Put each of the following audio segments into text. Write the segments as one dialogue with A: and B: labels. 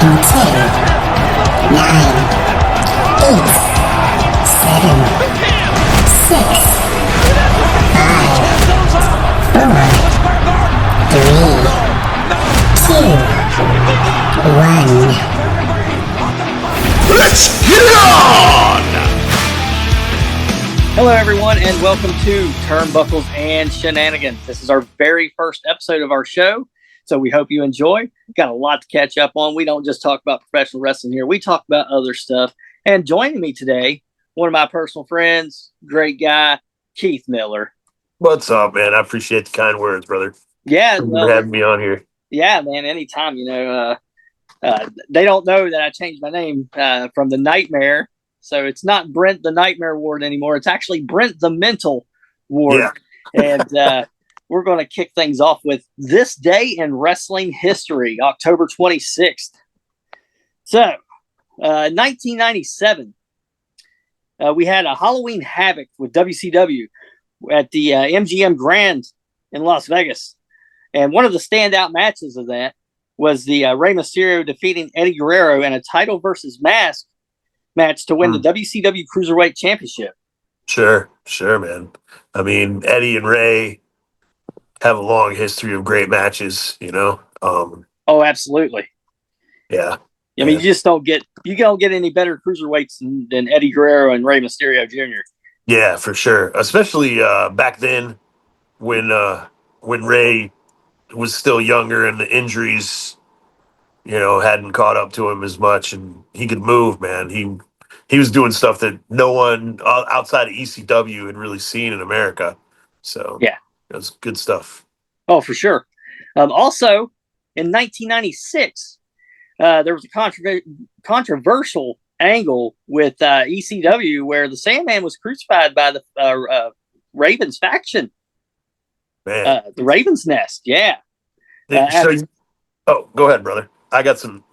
A: Let's get it on!
B: Hello, everyone, and welcome to Turnbuckles and Shenanigans. This is our very first episode of our show, so we hope you enjoy. Got a lot to catch up on. We don't just talk about professional wrestling here. We talk about other stuff. And joining me today, one of my personal friends, great guy, Keith Miller.
A: What's up, man? I appreciate the kind words, brother.
B: Yeah,
A: Thanks for having me on here.
B: Yeah, man, anytime. They don't know that I changed my name from the Nightmare. So it's not Brent the Nightmare Ward anymore. It's actually Brent the Mental Ward. Yeah. And we're going to kick things off with this day in wrestling history, October 26th. So, 1997, we had a Halloween Havoc with WCW at the MGM Grand in Las Vegas. And one of the standout matches of that was the Rey Mysterio defeating Eddie Guerrero in a title versus mask match to win the WCW Cruiserweight Championship.
A: Sure, man. I mean, Eddie and Ray have a long history of great matches, you know?
B: Oh, absolutely.
A: Yeah.
B: I mean, you don't get any better cruiserweights than Eddie Guerrero and Rey Mysterio Jr.
A: Yeah, for sure. Especially back then when Ray was still younger and the injuries, you know, hadn't caught up to him as much, and he could move, man. He was doing stuff that no one outside of ECW had really seen in America. So
B: yeah,
A: it was good stuff.
B: Oh, for sure. Also, in 1996, there was a controversial angle with ECW where the Sandman was crucified by the Ravens faction.
A: Man.
B: The Ravens Nest, yeah.
A: Go ahead, brother. I got some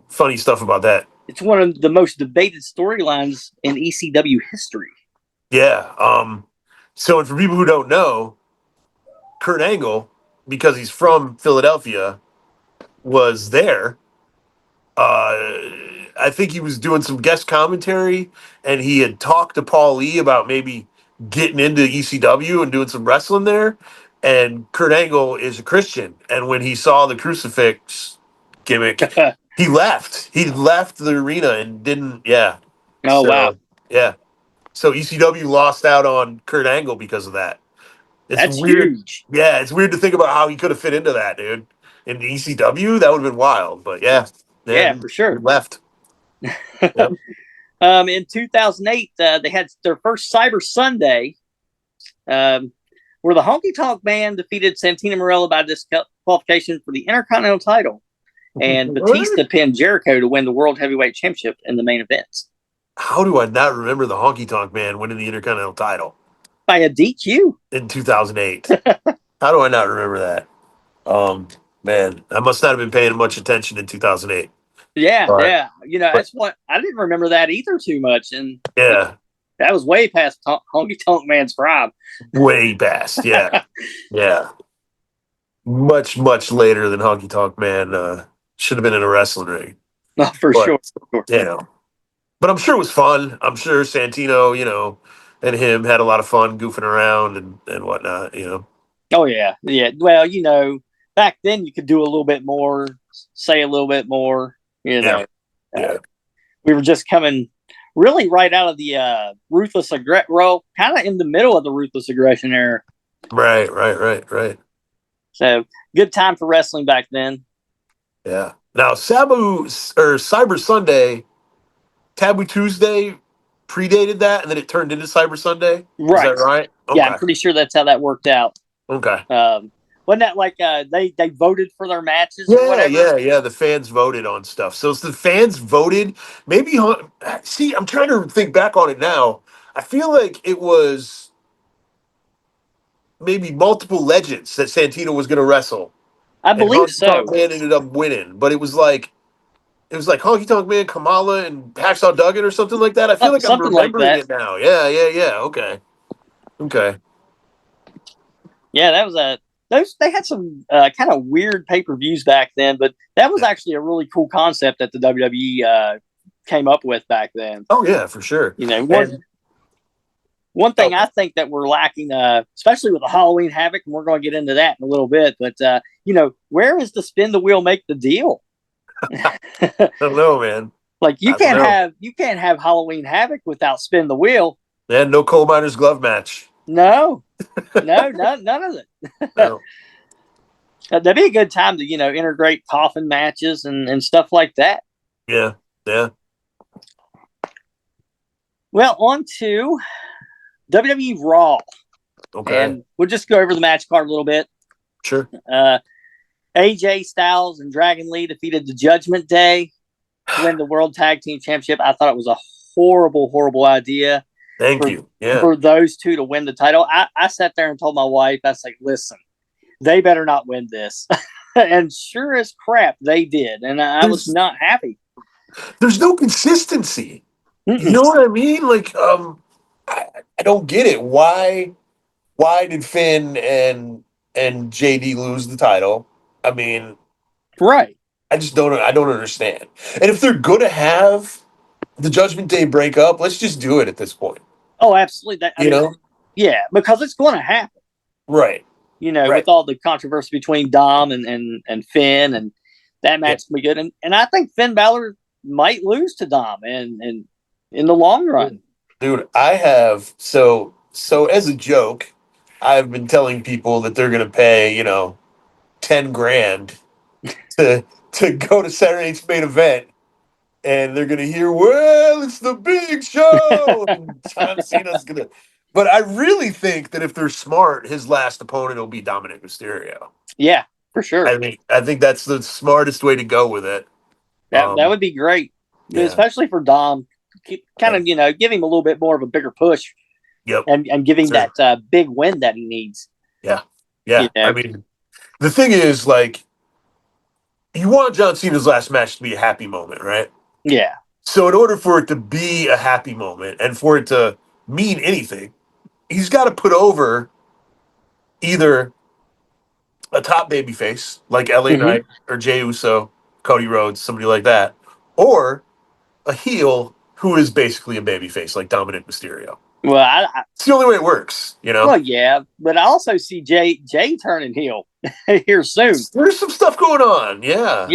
A: funny stuff about that.
B: It's one of the most debated storylines in ECW history.
A: Yeah. So for people who don't know, Kurt Angle, because he's from Philadelphia, was there. I think he was doing some guest commentary, and he had talked to Paul Lee about maybe getting into ECW and doing some wrestling there. And Kurt Angle is a Christian, and when he saw the crucifix gimmick, he left. He left the arena and didn't. Yeah.
B: Oh, wow.
A: Yeah. So ECW lost out on Kurt Angle because of that.
B: That's
A: weird.
B: Huge.
A: Yeah, it's weird to think about how he could have fit into that, dude. In the ECW, that would have been wild. But yeah,
B: for sure.
A: He left.
B: Yep. In 2008, they had their first Cyber Sunday, where the Honky Tonk Man defeated Santino Marella by disqualification for the Intercontinental title, and Batista pinned Jericho to win the World Heavyweight Championship in the main events.
A: How do I not remember the Honky Tonk Man winning the Intercontinental title?
B: By a DQ.
A: In 2008. How do I not remember that? Man, I must not have been paying much attention in 2008.
B: Yeah. That's what I didn't remember that either too much. And
A: yeah,
B: that was way past Honky Tonk Man's prime.
A: Way past, yeah. Yeah. Much later than Honky Tonk Man should have been in a wrestling ring.
B: Oh, for sure.
A: You know. But I'm sure it was fun. I'm sure Santino, you know, and him had a lot of fun goofing around and whatnot, you know.
B: Oh, yeah. Yeah. Well, you know, back then you could do a little bit more, say a little bit more, you know.
A: Yeah.
B: We were just coming really right out of the ruthless aggression, well, kind of in the middle of the ruthless aggression era.
A: Right.
B: So good time for wrestling back then.
A: Yeah. Now Cyber Sunday, Taboo Tuesday predated that, and then it turned into Cyber Sunday.
B: Right.
A: Is that right? Okay.
B: Yeah, I'm pretty sure that's how that worked out.
A: Okay.
B: Wasn't that like they voted for their matches or whatever?
A: Yeah. The fans voted on stuff. So it's the fans voted. Maybe see, I'm trying to think back on it now. I feel like it was maybe multiple legends that Santino was going to wrestle.
B: I believe so.
A: Honky Tonk Man ended up winning, but it was like Honky Tonk Man, Kamala, and Hacksaw Duggan or something like that. I feel like I'm remembering it now. Yeah. Okay.
B: Yeah, that was they had some kind of weird pay-per-views back then, but that was actually a really cool concept that the WWE came up with back then.
A: Oh yeah, for sure.
B: One thing I think that we're lacking, especially with the Halloween Havoc, and we're going to get into that in a little bit, but where is the spin the wheel, make the deal?
A: I don't know, man.
B: Like you can't have Halloween Havoc without spin the wheel.
A: And no coal miner's glove match.
B: No, none of it.
A: No.
B: That'd be a good time to integrate coffin matches and stuff like that.
A: Yeah.
B: Well, on to WWE Raw.
A: Okay.
B: And we'll just go over the match card a little bit.
A: Sure.
B: AJ Styles and Dragon Lee defeated the Judgment Day to win the World Tag Team Championship. I thought it was a horrible idea.
A: Thank you. Yeah.
B: For those two to win the title. I sat there and told my wife, I was like, listen, they better not win this. And sure as crap, they did. And I was not happy.
A: There's no consistency.
B: Mm-mm.
A: You know what I mean? Like, I don't get it. Why did Finn and JD lose the title? I mean,
B: right.
A: I don't understand. And if they're gonna have the Judgment Day break up, let's just do it at this point.
B: Oh, absolutely.
A: Yeah,
B: because it's going to happen.
A: Right.
B: With all the controversy between Dom and Finn, and that match will be good. And I think Finn Balor might lose to Dom and in the long run.
A: Dude, I have so as a joke, I've been telling people that they're gonna pay, $10,000 to go to Saturday Night's Main Event, and they're gonna hear, well, it's the Big Show. And John Cena's gonna. But I really think that if they're smart, his last opponent will be Dominic Mysterio.
B: Yeah, for sure.
A: I think that's the smartest way to go with it.
B: That would be great, especially for Dom. Kind of, give him a little bit more of a bigger push.
A: Yep.
B: And give him that big win that he needs.
A: Yeah. I mean, the thing is, like, you want John Cena's last match to be a happy moment, right?
B: Yeah.
A: So in order for it to be a happy moment and for it to mean anything, he's got to put over either a top babyface like LA Knight or Jey Uso, Cody Rhodes, somebody like that, or a heel who is basically a babyface like Dominic Mysterio.
B: Well,
A: it's the only way it works,
B: Well, yeah, but I also see Jay turning heel here soon.
A: There's some stuff going on. Yeah.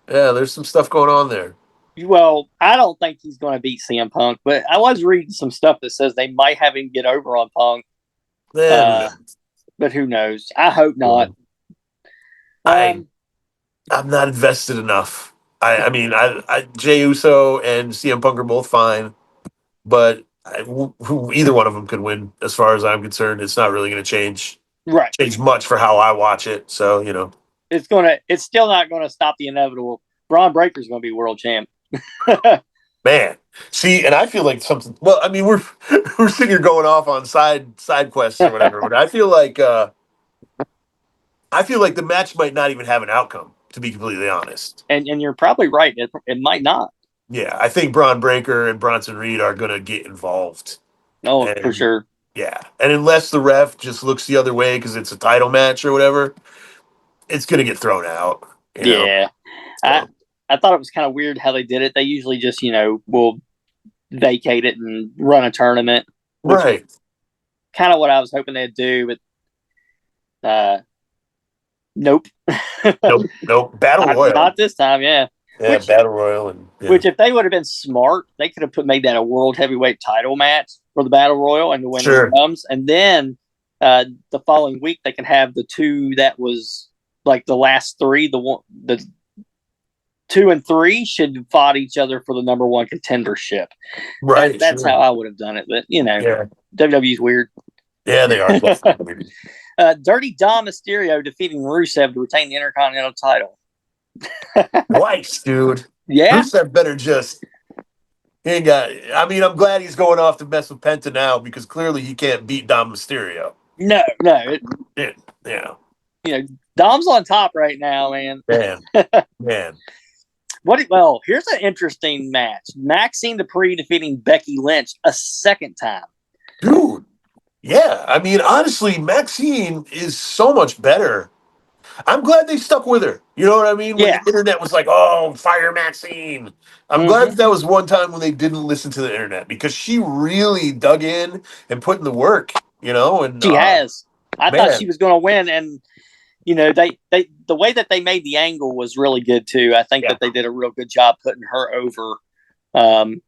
A: There's some stuff going on there.
B: Well, I don't think he's going to beat CM Punk, but I was reading some stuff that says they might have him get over on Punk. But who knows? I hope not.
A: I'm not invested enough. I mean, Jey Uso and CM Punk are both fine, but either one of them could win. As far as I'm concerned, it's not really going to change much for how I watch it. So
B: it's still not going to stop the inevitable. Braun Breaker's going to be world champ.
A: Man, see, and I feel like something. Well, I mean, we're sitting here going off on side quests or whatever, but I feel like the match might not even have an outcome, to be completely honest.
B: And you're probably right. It might not.
A: Yeah, I think Braun Breaker and Bronson Reed are going to get involved.
B: Oh, for sure.
A: Yeah, and unless the ref just looks the other way because it's a title match or whatever, it's going to get thrown out.
B: Yeah. So. I thought it was kind of weird how they did it. They usually just, will vacate it and run a tournament.
A: Right.
B: Kind of what I was hoping they'd do, but nope.
A: Nope. Battle Royal.
B: Not this time, yeah.
A: Yeah, Battle Royal.
B: Which, if they would have been smart, they could have made that a world heavyweight title match for the Battle Royal, and the winner comes. And then the following week, they can have the two that was like the last three, the 2 and 3 should fought each other for the number one contendership.
A: Right.
B: That's how I would have done it. But, WWE's weird.
A: Yeah, they are.
B: Dirty Dom Mysterio defeating Rusev to retain the Intercontinental title.
A: Twice, dude.
B: Yeah.
A: Rusev better just... He ain't got... I mean, I'm glad he's going off to mess with Penta now because clearly he can't beat Dom Mysterio.
B: No. Dom's on top right now, man.
A: Man.
B: Well, here's an interesting match. Maxine Dupree defeating Becky Lynch a second time.
A: Dude. Yeah, I mean, honestly, Maxine is so much better. I'm glad they stuck with her. You know what I mean? When the
B: Yeah.
A: internet was like, "Oh, fire Maxine," I'm glad
B: Mm-hmm.
A: that was one time when they didn't listen to the internet because she really dug in and put in the work. You know, and
B: She has. I thought she
A: man,
B: was going to win, and they the way that they made the angle was really good too. I think
A: yeah,
B: that they did a real good job putting her over. Um,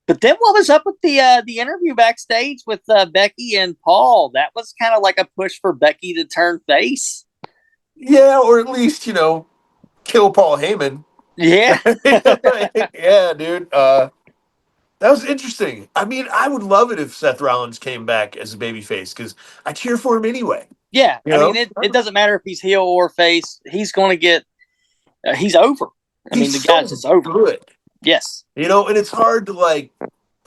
B: but then what was up with the interview backstage with Becky and Paul? That was kind of like a push for Becky to turn face.
A: yeah, or at least kill Paul Heyman.
B: Yeah,
A: Yeah, dude. That was interesting. I mean, I would love it if Seth Rollins came back as a babyface because I cheer for him anyway.
B: yeah.
A: You
B: I mean,
A: know,
B: it doesn't matter if he's heel or face. He's going to get. He's over. I mean,
A: he's
B: the guy's
A: so
B: just over.
A: good.
B: Yes.
A: And it's hard to like.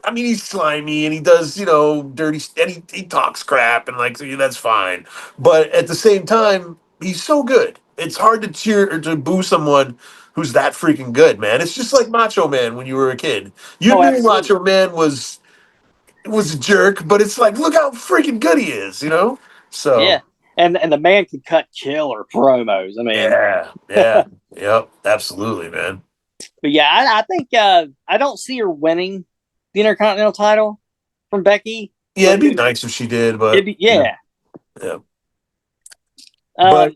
A: I mean, he's slimy and he does, dirty, and he talks crap and like so that's fine. But at the same time, he's so good. It's hard to cheer or to boo someone who's that freaking good, man. It's just like Macho Man when you were a kid. You
B: Oh,
A: knew
B: absolutely.
A: Macho Man was a jerk, but it's like look how freaking good he is. So
B: Yeah. And the man could cut killer promos. I mean,
A: yeah, yeah, yep, absolutely, man.
B: but yeah, I think I don't see her winning the Intercontinental title from Becky,
A: Yeah,
B: but
A: it'd be nice if she did,
B: it'd
A: but
B: be
A: yeah,
B: yeah.
A: yeah. But
B: Um,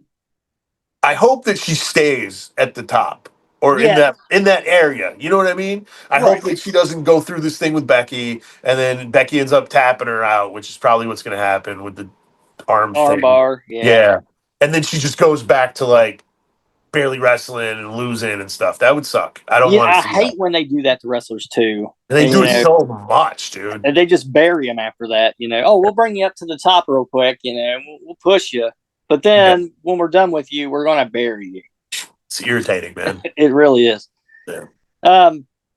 A: I hope that she stays at the top or in
B: yeah,
A: that area. You know what I mean? I hope
B: right.
A: that she doesn't go through this thing with Becky and then Becky ends up tapping her out, which is probably what's going to happen with the arm thing.
B: Armbar, yeah.
A: Yeah. And then she just goes back to like barely wrestling and losing and stuff. That would suck. I don't
B: Yeah,
A: want to
B: I
A: see that.
B: hate when they do that to wrestlers too.
A: And they
B: And
A: do it so much, dude.
B: and they just bury them after that. Oh, we'll bring you up to the top real quick. And we'll push you, but
A: Yeah.
B: then when we're done with you, we're gonna bury you.
A: It's irritating, man.
B: It really is.
A: Yeah.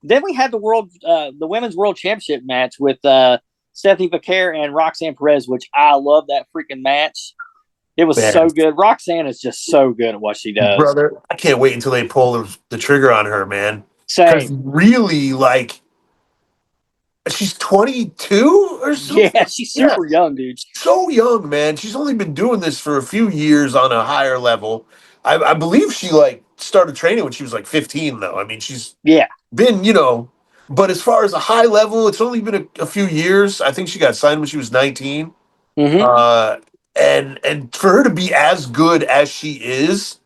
B: Then we had the women's world championship match with Stephanie Becker and Roxanne Perez, which I love that freaking match. It was
A: Man.
B: so good. Roxanne is just so good at what she does.
A: Brother, I can't wait until they pull the trigger on her, man. Because
B: Same.
A: really, like, she's 22 or
B: Yeah,
A: something.
B: she's
A: Yeah,
B: super young, dude.
A: so young, man. She's only been doing this for a few years on a higher level. I believe she like started training when she was like 15, though. I mean, she's
B: Yeah.
A: been. But as far as a high level, it's only been a few years. I think she got signed when she was 19.
B: Mm-hmm.
A: Uh, and for her to be as good as she is,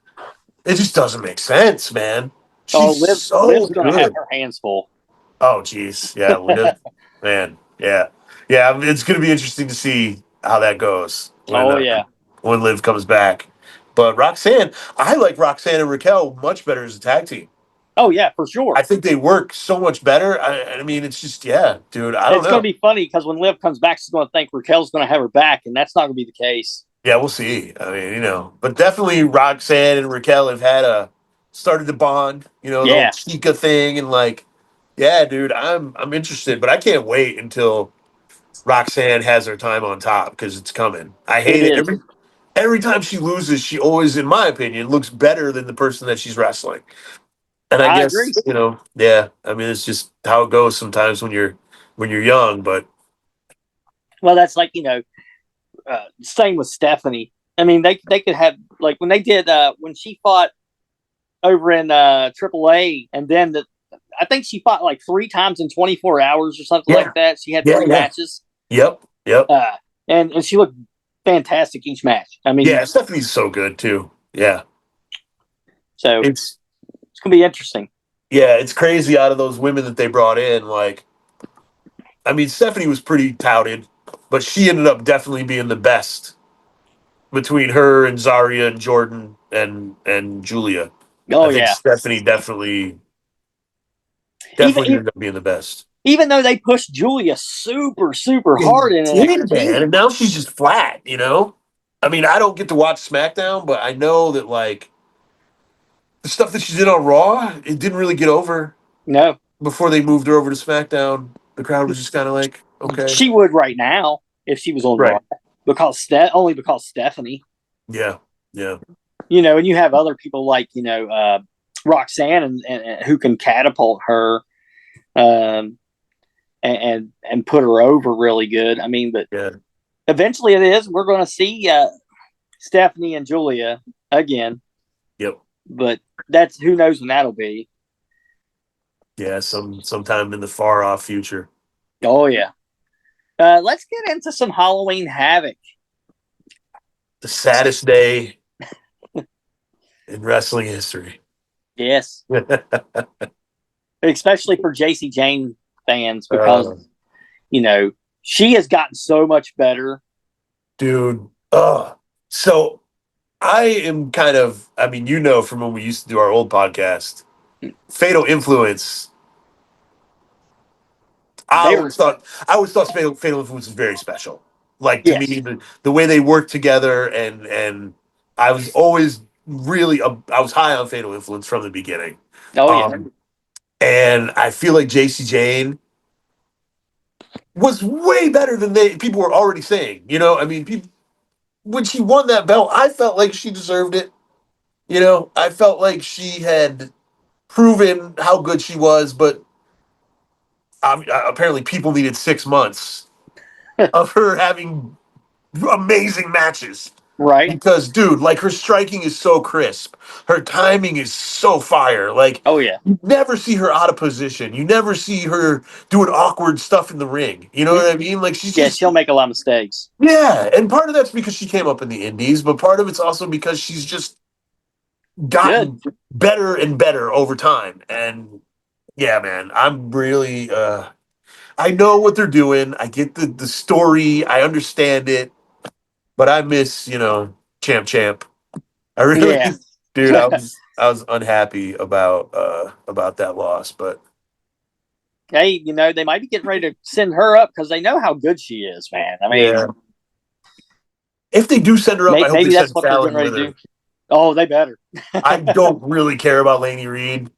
A: it just doesn't make sense, man.
B: Oh,
A: She's so
B: Liv's gonna have
A: good.
B: her hands full.
A: Oh, geez. Yeah, Liv. Man. Yeah. Yeah. I mean, it's going to be interesting to see how that goes
B: Oh yeah.
A: when Liv comes back. But Roxanne, I like Roxanne and Raquel much better as a tag team.
B: Oh yeah, for sure.
A: I think they work so much better. I mean, it's just, yeah, dude, I don't
B: It's gonna
A: know.
B: be funny because when Liv comes back, she's gonna think Raquel's gonna have her back, and that's not gonna be the case.
A: Yeah, we'll see. I mean, but definitely Roxanne and Raquel have started to bond, the
B: Yeah,
A: old Chica thing. And like, yeah, dude, I'm interested, but I can't wait until Roxanne has her time on top because it's coming. I
B: it
A: hate it.
B: is.
A: Every time she loses, she always, in my opinion, looks better than the person that she's wrestling. And I
B: I
A: guess,
B: agree.
A: yeah. I mean, it's just how it goes sometimes when you're young. But
B: Well, that's like same with Stephanie. I mean, they could have like when they did when she fought over in AAA, and then I think she fought like 3 times in 24 hours or something like
A: yeah,
B: that. She had
A: yeah,
B: three
A: yeah.
B: matches,
A: Yep, yep.
B: uh, and she looked fantastic each match. I mean,
A: Yeah, Stephanie's so good too. Yeah,
B: so
A: it's
B: it's gonna be interesting.
A: yeah, it's crazy out of those women that they brought in. Like, I mean, Stephanie was pretty touted, but she ended up definitely being the best between her and Zaria and Jordan and Julia.
B: Oh
A: I think
B: yeah,
A: Stephanie definitely
B: even
A: definitely ended up being the best.
B: even though they pushed Julia super
A: They
B: hard in
A: did, man,
B: NXT.
A: and now she's just flat. I mean, I don't get to watch SmackDown, but I know that like the stuff that she did on Raw, it didn't really get over
B: No,
A: before they moved her over to SmackDown. The crowd was just kind of like, okay,
B: she would right now if she was on Raw
A: right,
B: only because Stephanie.
A: yeah, yeah,
B: And you have other people like Roxanne and who can catapult her um, and put her over really good. I mean, but
A: yeah.
B: Eventually, it is. We're going to see Stephanie and Julia again.
A: Yep.
B: But that's who knows when that'll be.
A: Yeah, sometime in the far off future.
B: Oh yeah. Let's get into some Halloween Havoc.
A: The saddest day in wrestling history.
B: Yes, especially for JC Jane fans because she has gotten so much better.
A: Dude. So I am kind of, I mean, from when we used to do our old podcast, Fatal Influence. I always thought Fatal Influence was very special. Like to me,
B: Yes.
A: the way they work together, and I was always really I was high on Fatal Influence from the beginning.
B: Oh yeah.
A: And I feel like JC Jane was way better than people were already saying. I mean, when she won that belt, I felt like she deserved it. I felt like she had proven how good she was, but apparently people needed 6 months of her having amazing matches.
B: Right.
A: Because, dude, like her striking is so crisp, her timing is so fire. Like,
B: oh yeah,
A: you never see her out of position. You never see her doing awkward stuff in the ring. You know what I mean? Like,
B: she'll make a lot of mistakes.
A: Yeah, and part of that's because she came up in the Indies, but part of it's also because she's just gotten better and better over time. And yeah, man, I'm really I know what they're doing. I get the story. I understand it. But I miss, Champ. I really
B: Yeah.
A: dude, I was unhappy about that loss, but
B: hey, they might be getting ready to send her up because they know how good she is, man. I mean,
A: yeah. If they do send her up, I hope they
B: maybe that's
A: send
B: what they're
A: Fallon
B: getting ready
A: with
B: to
A: her.
B: do. Oh, they better.
A: I don't really care about Laney Reed.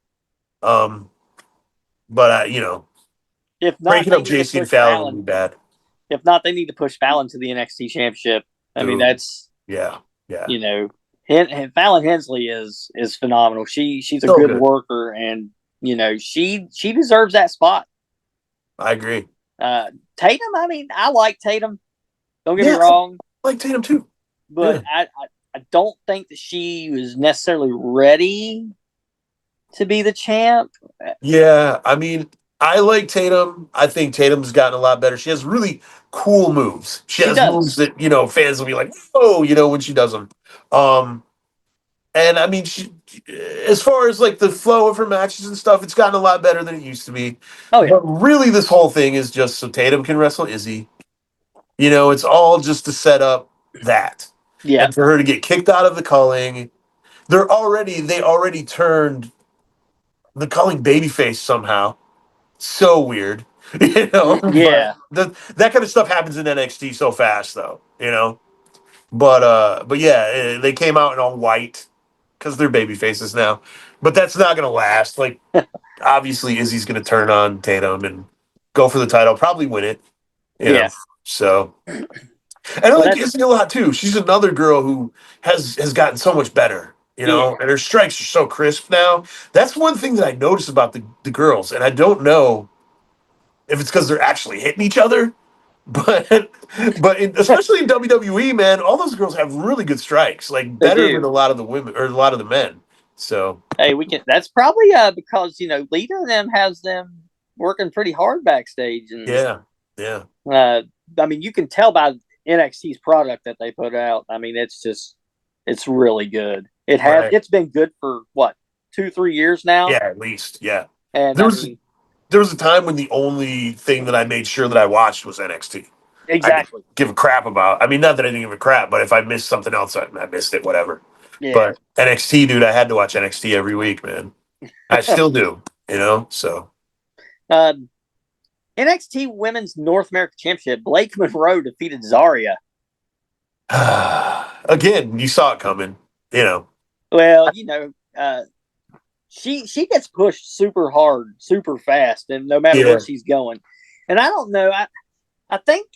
A: But
B: If not,
A: breaking
B: they
A: up
B: need to
A: JC and
B: push
A: Fallon would be
B: Fallon.
A: bad.
B: If not, they need to push Fallon to the NXT Championship. I mean,
A: Dude.
B: that's
A: Yeah.
B: Fallon Hensley is phenomenal. She's a
A: So
B: good
A: good.
B: worker, and she deserves that spot.
A: I agree.
B: Tatum, I mean, I like Tatum. Don't get me
A: Yeah,
B: wrong,
A: I like Tatum too.
B: but
A: Yeah.
B: I don't think that she was necessarily ready to be the champ.
A: Yeah, I mean, I like Tatum. I think Tatum's gotten a lot better. She has really cool moves. She
B: She
A: has moves
B: does.
A: that, fans will be like, "Oh," when she does them. Um, and I mean, as far as like the flow of her matches and stuff, it's gotten a lot better than it used to be.
B: Oh yeah,
A: But really, this whole thing is just so Tatum can wrestle Izzy. It's all just to set up that.
B: yeah,
A: And for her to get kicked out of the culling, they already turned the culling babyface somehow. So weird. But
B: yeah,
A: that kind of stuff happens in NXT so fast though. But yeah, they came out in all white because they're baby faces now. But that's not gonna last. Like obviously Izzy's gonna turn on Tatum and go for the title, probably win it. You know.
B: yeah.
A: So and I
B: Well,
A: like
B: that's
A: Izzy a lot too. She's another girl who has gotten so much better.
B: yeah.
A: And her strikes are so crisp now. That's one thing that I notice about the girls, and I don't know if it's because they're actually hitting each other, but especially in WWE, man, all those girls have really good strikes, like
B: They
A: better than
B: do.
A: a lot of the women or a lot of the men. So
B: Hey, we can. That's probably because Lita and them has them working pretty hard backstage, and
A: yeah, yeah,
B: I mean you can tell by NXT's product that they put out. I mean it's really good.
A: right,
B: It's been good for what 2-3 years now,
A: yeah, at least, yeah.
B: and
A: There
B: I
A: was
B: mean
A: there was a time when the only thing that I made sure that I watched was NXT. I didn't
B: exactly.
A: give a crap about. I mean, not that I didn't give a crap, but if I missed something else, I missed it. Whatever.
B: Yeah.
A: But NXT, dude, I had to watch NXT every week, man. I still do. So
B: Uh, NXT Women's North American Championship. Blake Monroe defeated Zarya.
A: again, you saw it coming.
B: Well, she gets pushed super hard, super fast, and no matter
A: Yeah,
B: where she's going. And I don't know. I think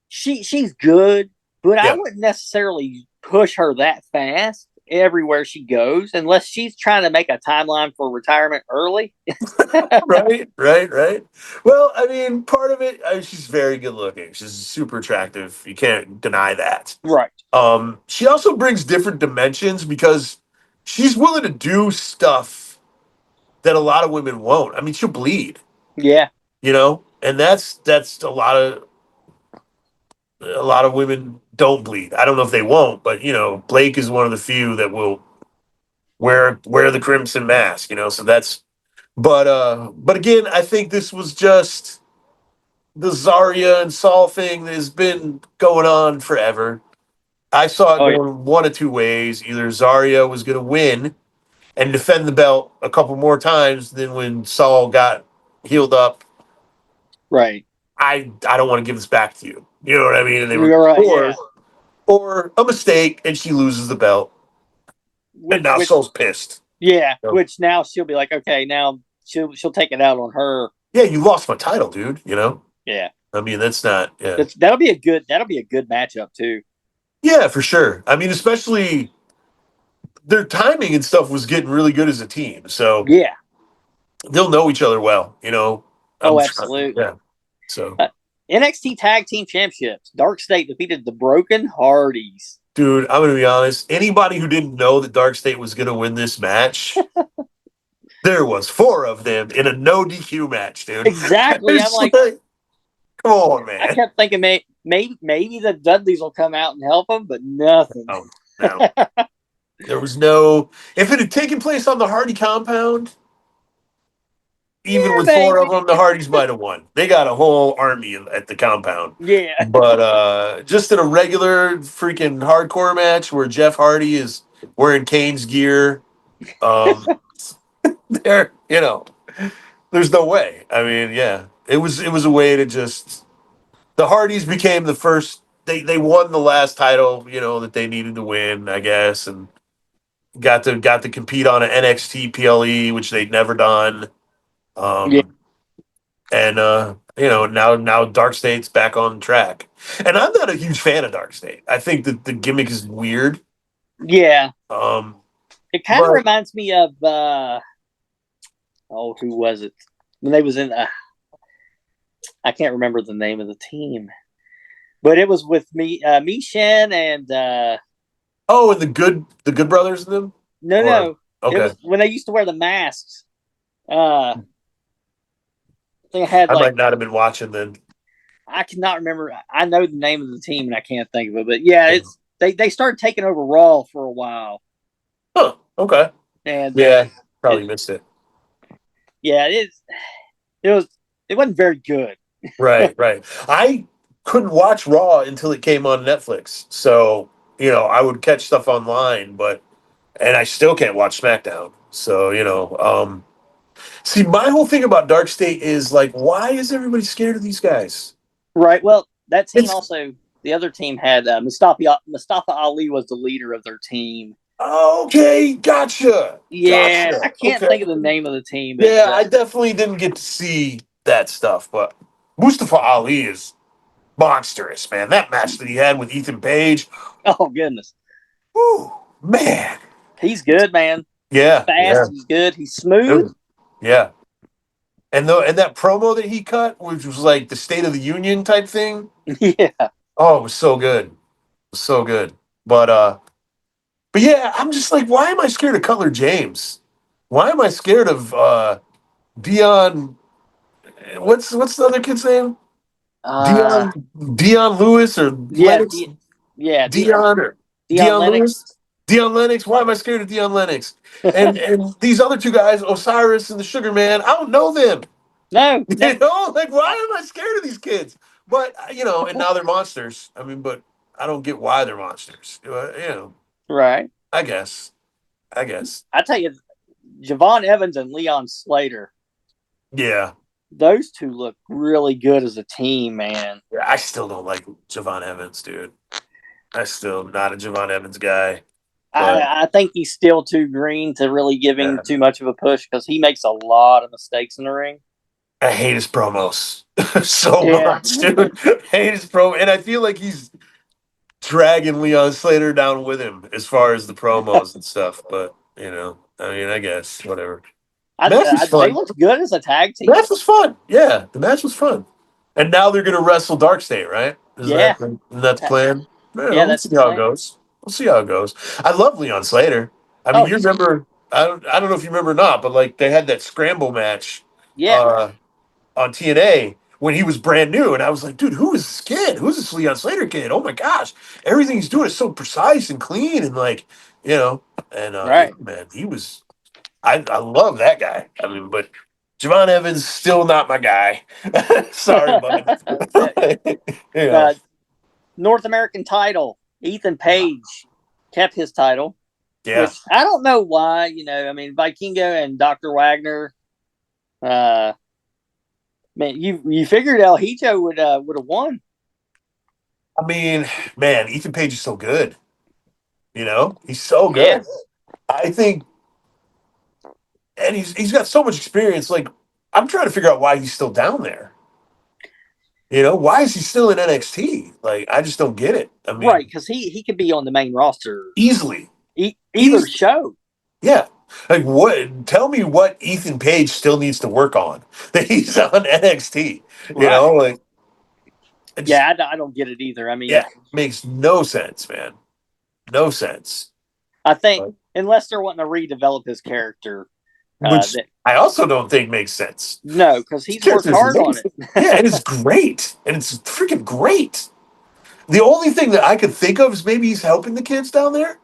B: she's good, but I
A: yeah,
B: wouldn't necessarily push her that fast. everywhere she goes, unless she's trying to make a timeline for retirement early.
A: Right. Well, I mean, part of it, she's very good looking. She's super attractive. You can't deny that.
B: Right.
A: She also brings different dimensions because she's willing to do stuff that a lot of women won't. I mean, she'll bleed,
B: Yeah.
A: and that's a lot of women don't bleed. I don't know if they won't, but Blake is one of the few that will wear the crimson mask. So that's. But again, I think this was just the Zarya and Saul thing that has been going on forever. I saw it
B: Oh, yeah.
A: going one of two ways. Either Zarya was going to win and defend the belt a couple more times than when Saul got healed up.
B: Right.
A: I don't want to give this back to you. You know what I mean? And
B: You're right. Yeah.
A: or a mistake and she loses the belt. And now
B: Which
A: Saul's pissed.
B: yeah.
A: So,
B: Which now she'll be like, okay, now she'll take it out on her.
A: yeah, you lost my title, dude.
B: Yeah.
A: I mean, that's not. Yeah,
B: That'll be a good matchup too.
A: yeah, for sure. I mean, especially their timing and stuff was getting really good as a team. So
B: Yeah.
A: they'll know each other well.
B: Oh,
A: I'm
B: absolutely.
A: yeah. So,
B: NXT Tag Team Championships. Dark State defeated the Broken Hardys.
A: dude, I'm gonna be honest. Anybody who didn't know that Dark State was gonna win this match, there was 4 of them in a no DQ match, dude.
B: Exactly. I'm like,
A: come on,
B: I
A: man.
B: kept thinking maybe the Dudleys will come out and help them, but nothing.
A: Oh, no. There was no. If it had taken place on the Hardy compound, even with 4 of them, the Hardys might have won. They got a whole army at the compound.
B: Yeah.
A: But just in a regular freaking hardcore match where Jeff Hardy is wearing Kane's gear, there, there's no way. I mean, yeah, it was a way to just the Hardys became the first. They won the last title, that they needed to win, I guess, and got to compete on an NXT PLE, which they'd never done.
B: Yeah.
A: And now Dark State's back on track. And I'm not a huge fan of Dark State. I think that the gimmick is weird.
B: Yeah.
A: Um,
B: It kind of
A: but-
B: reminds me of who was it? When they was in I can't remember the name of the team. But it was with Shen and
A: and the good brothers in them?
B: no.
A: Okay.
B: It was when they used to wear the masks. I think I had
A: I
B: like
A: might not have been watching then.
B: I cannot remember. I know the name of the team and I can't think of it. But yeah, it's they started taking over Raw for a while.
A: Huh. Okay.
B: And
A: Yeah, probably missed it.
B: yeah, it wasn't very good.
A: Right. I couldn't watch Raw until it came on Netflix. So, I would catch stuff online, and I still can't watch SmackDown. So, see, my whole thing about Dark State is like, why is everybody scared of these guys?
B: Right. Well, that team also, the other team had Mustafa Ali was the leader of their team.
A: Okay, gotcha.
B: Yeah,
A: Gotcha.
B: I can't think of the name of the team.
A: But, yeah, I definitely didn't get to see that stuff, but Mustafa Ali is monstrous, man. That match that he had with Ethan Page.
B: Oh goodness.
A: Whew, man.
B: He's good, man.
A: Yeah.
B: He's fast, he's good, he's smooth.
A: Yeah. And that promo that he cut, which was like the State of the Union type thing.
B: Yeah.
A: Oh, it was so good. It was so good. But yeah, I'm just like, why am I scared of Cutler James? Why am I scared of Dion? What's the other kid's name? Dion Lewis or Lennox? Dion Lewis? Dion Lennox. Why am I scared of Dion Lennox? And these other 2 guys, Osiris and the Sugar Man, I don't know them.
B: No.
A: Like, why am I scared of these kids? But and now they're monsters. I mean, but I don't get why they're monsters.
B: Right.
A: I guess.
B: I tell you, Javon Evans and Leon Slater.
A: Yeah.
B: Those 2 look really good as a team, man.
A: Yeah, I still don't like Javon Evans, dude. I'm still not a Javon Evans guy.
B: I think he's still too green to really give him too much of a push because he makes a lot of mistakes in the ring.
A: I hate his promos so much, dude. I hate his promo, and I feel like he's dragging Leon Slater down with him as far as the promos and stuff. But I mean, I guess whatever. Match was
B: They
A: fun.
B: looked good as a tag team.
A: Match was fun. Yeah, the match was fun. And now they're gonna wrestle Dark State, right?
B: Yeah,
A: Isn't that the plan?
B: yeah,
A: We'll
B: that's
A: see
B: the
A: how it
B: plan.
A: goes. We'll see how it goes. I love Leon Slater. I mean,
B: Oh,
A: you
B: he's
A: remember? I don't know if you remember or not, but like they had that scramble match
B: yeah,
A: uh, on TNA when he was brand new, and I was like, dude, who is this kid? Who's this Leon Slater kid? Oh my gosh, everything he's doing is so precise and clean, and like you know, and yeah,
B: right.
A: man, he was. I love that guy. I mean, but Javon Evans still not my guy. Sorry, bud. you know,
B: uh, North American title. Ethan Page kept his title,
A: yeah.
B: which I don't know why. I mean, Vikingo and Dr. Wagner. Uh, man, you figured El Hijo would have won.
A: I mean, man, Ethan Page is so good. He's so
B: Yeah,
A: good. I think, and he's got so much experience. Like, I'm trying to figure out why he's still down there. Why is he still in NXT? Like, I just don't get it. I
B: right.
A: mean,
B: Because he could be on the main roster
A: easily,
B: either show.
A: yeah. Like, what? Tell me what Ethan Page still needs to work on that he's on NXT.
B: Right.
A: Like, it just,
B: Yeah, I don't get it either. I mean,
A: yeah, makes no sense, man. No sense.
B: I think
A: But,
B: unless they're wanting to redevelop his character,
A: which
B: that
A: I also don't think makes sense.
B: no, because
A: His
B: he's worked
A: character is
B: hard on
A: amazing.
B: it.
A: Yeah, and it's great, and it's freaking great. The only thing that I could think of is maybe he's helping the kids down there.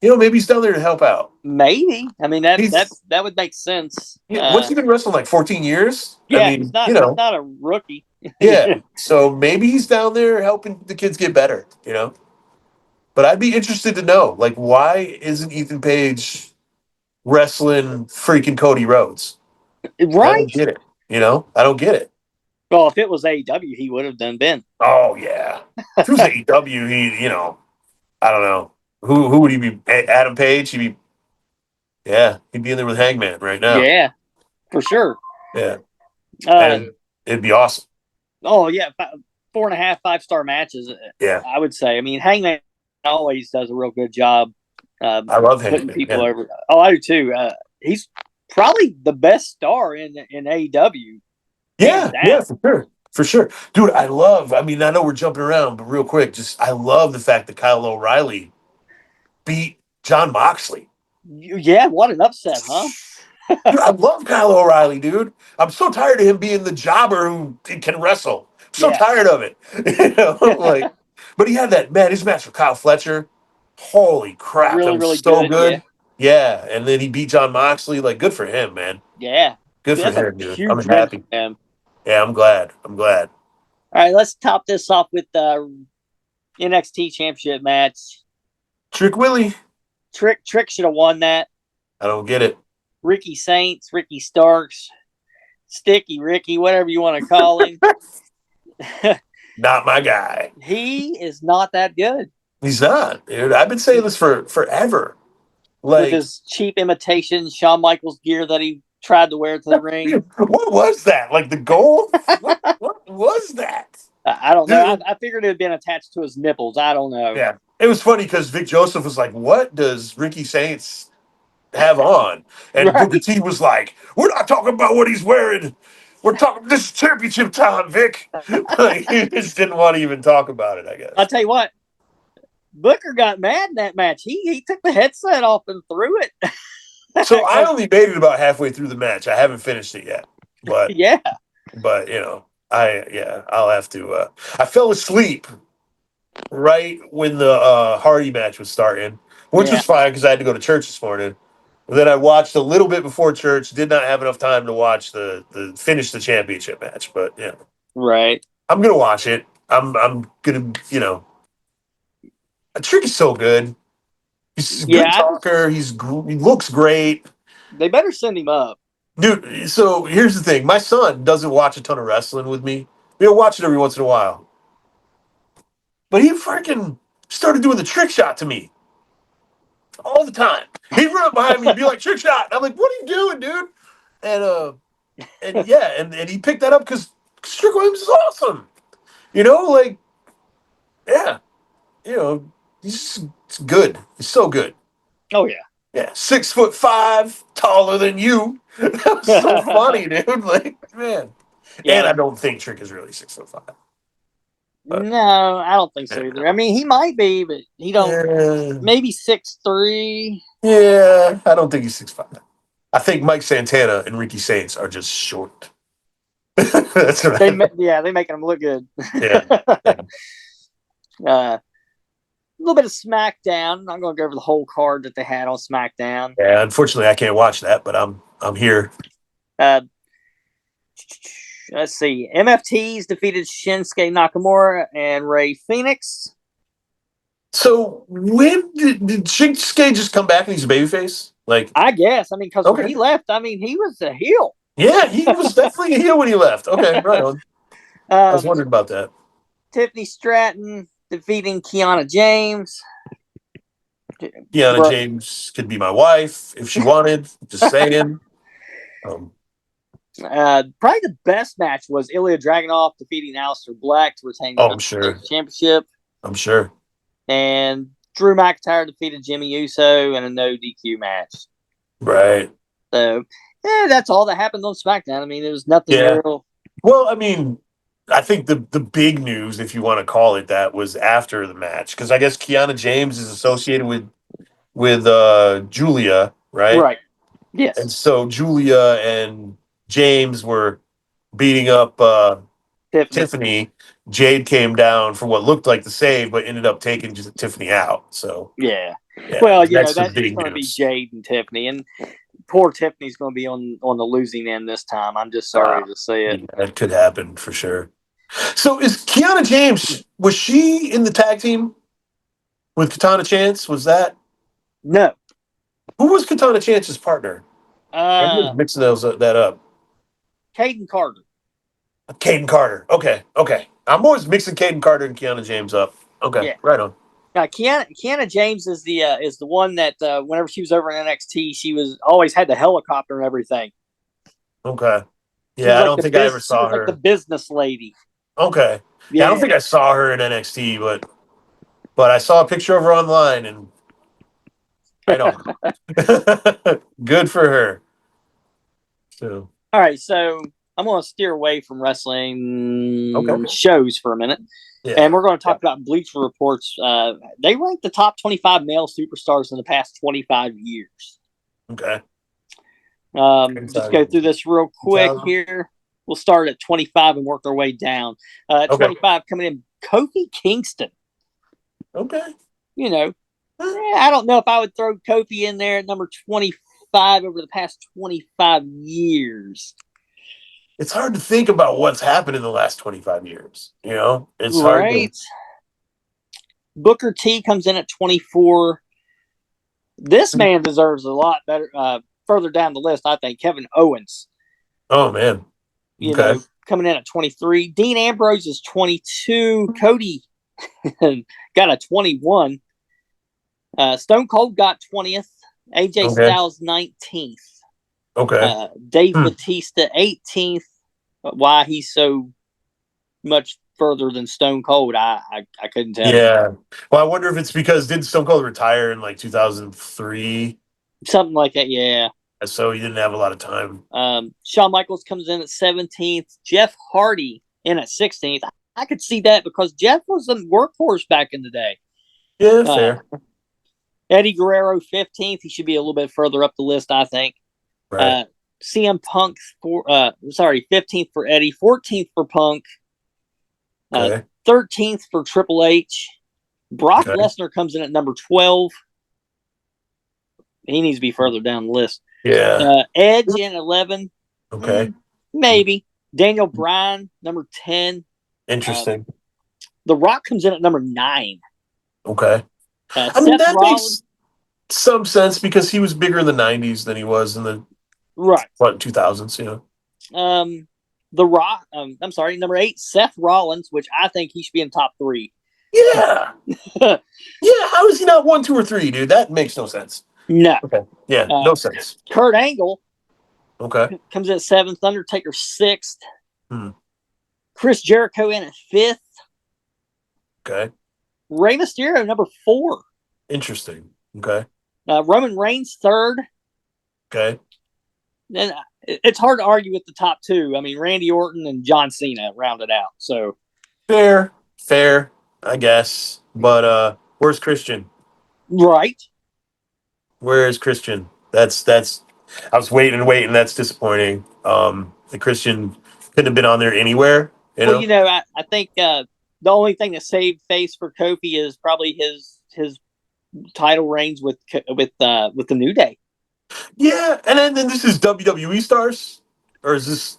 A: Maybe he's down there to help out.
B: Maybe. I mean
A: He's
B: that would make sense.
A: what's he been wrestling like 14 years? I
B: Yeah,
A: mean,
B: he's not a rookie.
A: yeah. So maybe he's down there helping the kids get better. But I'd be interested to know, like, why isn't Ethan Page wrestling freaking Cody Rhodes? I
B: Right?
A: don't get it. I don't get it.
B: Well, if it was AEW, he would have done been.
A: Oh yeah. If it was AEW, I don't know who would he be? Adam Page? He'd be in there with Hangman right now.
B: Yeah, for sure.
A: Yeah,
B: Uh,
A: and it'd be awesome.
B: oh yeah, 4.5 5-star matches.
A: Yeah,
B: I would say. I mean, Hangman always does a real good job
A: I love
B: putting
A: Hangman.
B: people
A: Yeah,
B: over. Oh, I do too. He's probably the best star in AEW, hands
A: yeah,
B: down.
A: for sure, dude. I love. I mean, I know we're jumping around, but real quick, just I love the fact that Kyle O'Reilly beat John Moxley.
B: Yeah, what an upset, huh?
A: Dude, I love Kyle O'Reilly, dude. I'm so tired of him being the jobber who can wrestle. I'm so
B: Yeah.
A: tired of it. Like, but he had that man. His match with Kyle Fletcher. Holy crap, that
B: Really,
A: was
B: really
A: so
B: good. Yeah.
A: good. Yeah, and then he beat John Moxley. Like, good for him, man.
B: Yeah.
A: Good for
B: That's a
A: him, dude. I'm
B: huge win for
A: happy.
B: him.
A: Yeah, I'm glad. I'm glad.
B: All right, let's top this off with the NXT Championship match.
A: Trick Willie.
B: Trick should have won that.
A: I don't get it.
B: Ricky Saints, Ricky Starks, Sticky Ricky, whatever you want to call him.
A: Not my guy.
B: He is not that good
A: He's not, dude. I've been saying this for forever.
B: with
A: Like,
B: his cheap imitation Shawn Michaels gear that he tried to wear to the ring.
A: what was that? Like the gold? What was that?
B: I don't know.
A: Dude.
B: I figured it had been attached to his nipples. I don't know.
A: Yeah. It was funny because Vic Joseph was like, what does Ricky Saints have on? And
B: Right.
A: Booker T was like, we're not talking about what he's wearing. We're talking, this is championship time, Vic. Like, he just didn't want to even talk about it, I guess.
B: I'll tell you what, Booker got mad in that match. He took the headset off and threw it.
A: So I only made it about halfway through the match. I haven't finished it yet. But,
B: yeah.
A: I'll have to. I fell asleep right when the Hardy match was starting, which was fine because I had to go to church this morning. And then I watched a little bit before church. Did not have enough time to watch the finish the championship match, but yeah,
B: Right.
A: I'm gonna watch it. I'm gonna Trick is so good. He's a good talker. He looks great.
B: They better send him up.
A: Dude, so here's the thing. My son doesn't watch a ton of wrestling with me. He'll watch it every once in a while. But he freaking started doing the trick shot to me all the time. He'd run up behind me and be like, trick shot. And I'm like, what are you doing, dude? And he picked that up because Trick Williams is awesome. Like, yeah. he's good. He's so good.
B: Oh yeah.
A: Yeah, 6'5", taller than you. That was so funny, dude. Like, man. And
B: Yeah.
A: I don't think Trick is really 6'5". But
B: No, I don't think so either. I mean, he might be, but he don't.
A: yeah,
B: Maybe 6'3".
A: yeah, I don't think he's 6'5". I think Mike Santana and Ricky Saints are just short. That's what I.
B: They making him look good.
A: Yeah, yeah,
B: A little bit of SmackDown. I'm not going to go over the whole card that they had on SmackDown.
A: yeah. Unfortunately, I can't watch that, but I'm here.
B: Uh, let's see. MFTs defeated Shinsuke Nakamura and Ray Phoenix.
A: So when did Shinsuke just come back and he's a babyface? Like,
B: I guess. I mean, because when
A: okay,
B: he left, I mean, he was a heel.
A: yeah, he was definitely a heel when he left. Okay, right on. I was wondering about that.
B: Tiffany Stratton defeating Kiana James.
A: Kiana James could be my wife if she wanted. Just saying.
B: Probably the best match was Ilya Dragunov defeating Aleister Black to retain the
A: I'm sure.
B: championship.
A: I'm sure.
B: And Drew McIntyre defeated Jimmy Uso in a no DQ match.
A: Right.
B: So, that's all that happened on SmackDown. I mean, there was nothing real.
A: Well, I mean, I think the big news, if you want to call it that, was after the match because I guess Kiana James is associated with Julia, right?
B: Right. Yes.
A: And so Julia and James were beating up Tiffany. Jade came down for what looked like the save, but ended up taking just Tiffany out. So
B: yeah. Well,
A: that's
B: going to be Jade and Tiffany, and poor Tiffany's going to be on the losing end this time. I'm just sorry to say it.
A: Yeah, that could happen for sure. So is Kiana James, was she in the tag team with Katana Chance? Was that?
B: No.
A: Who was Katana Chance's partner? I'm just mixing that up.
B: Caden Carter.
A: Caden Carter. Okay. I'm always mixing Caden Carter and Kiana James up. Okay, right on.
B: Now, Kiana James is the one that whenever she was over in NXT, she was always had the helicopter and everything.
A: Okay. Yeah, I don't think I ever saw her.
B: Like the business lady.
A: Okay. Yeah, I don't think I saw her in NXT, but I saw a picture of her online, and right on. Good for her. So.
B: All right, so I'm going to steer away from wrestling shows for a minute. Yeah. And we're going to talk about Bleacher Report's. They ranked the top 25 male superstars in the past 25 years.
A: Okay.
B: Just go through this real quick here. We'll start at 25 and work our way down. 25 coming in, Kofi Kingston.
A: Okay.
B: I don't know if I would throw Kofi in there at number 25 over the past 25 years.
A: It's hard to think about what's happened in the last 25 years. It's hard. Right.
B: Booker T comes in at 24. This man deserves a lot better. Further down the list, I think Kevin Owens.
A: Oh man.
B: Coming in at 23. Dean Ambrose is 22. Cody got a 21. Stone Cold got 20th. AJ Styles 19th.
A: Okay.
B: Dave Bautista 18th. Why he's so much further than Stone Cold, I couldn't tell.
A: Yeah. Well, I wonder if it's because did Stone Cold retire in like 2003?
B: Something like that, yeah.
A: So he didn't have a lot of time.
B: Shawn Michaels comes in at 17th. Jeff Hardy in at 16th. I could see that because Jeff was a workhorse back in the day.
A: Yeah, fair.
B: Eddie Guerrero 15th. He should be a little bit further up the list, I think.
A: Right.
B: CM Punk 15th for Eddie, 14th for Punk, 13th for Triple H. Brock Lesnar comes in at number 12. He needs to be further down the list.
A: Yeah.
B: Edge in 11.
A: Okay.
B: Maybe. Daniel Bryan, number 10.
A: Interesting.
B: The Rock comes in at number 9.
A: Okay. I mean, that makes some sense because he was bigger in the 90s than he was in the 2000s,
B: The Rock, number 8, Seth Rollins, which I think he should be in top 3.
A: Yeah. How is he not 1, 2, or 3, dude? That makes no sense.
B: No.
A: Okay. Yeah, no sense.
B: Kurt Angle.
A: Okay.
B: Comes in at 7th. Undertaker 6th. Chris Jericho in at 5th.
A: Okay.
B: Rey Mysterio number 4.
A: Interesting. Okay.
B: Roman Reigns third.
A: Okay.
B: And it's hard to argue with the top 2. I mean, Randy Orton and John Cena rounded out. So
A: fair, I guess. But where's Christian?
B: right.
A: Where is Christian? That's. I was waiting and waiting. That's disappointing. The Christian couldn't have been on there anywhere.
B: Well, I think the only thing that saved face for Kofi is probably his title reigns with the New Day.
A: Yeah, and then this is WWE stars, or is this?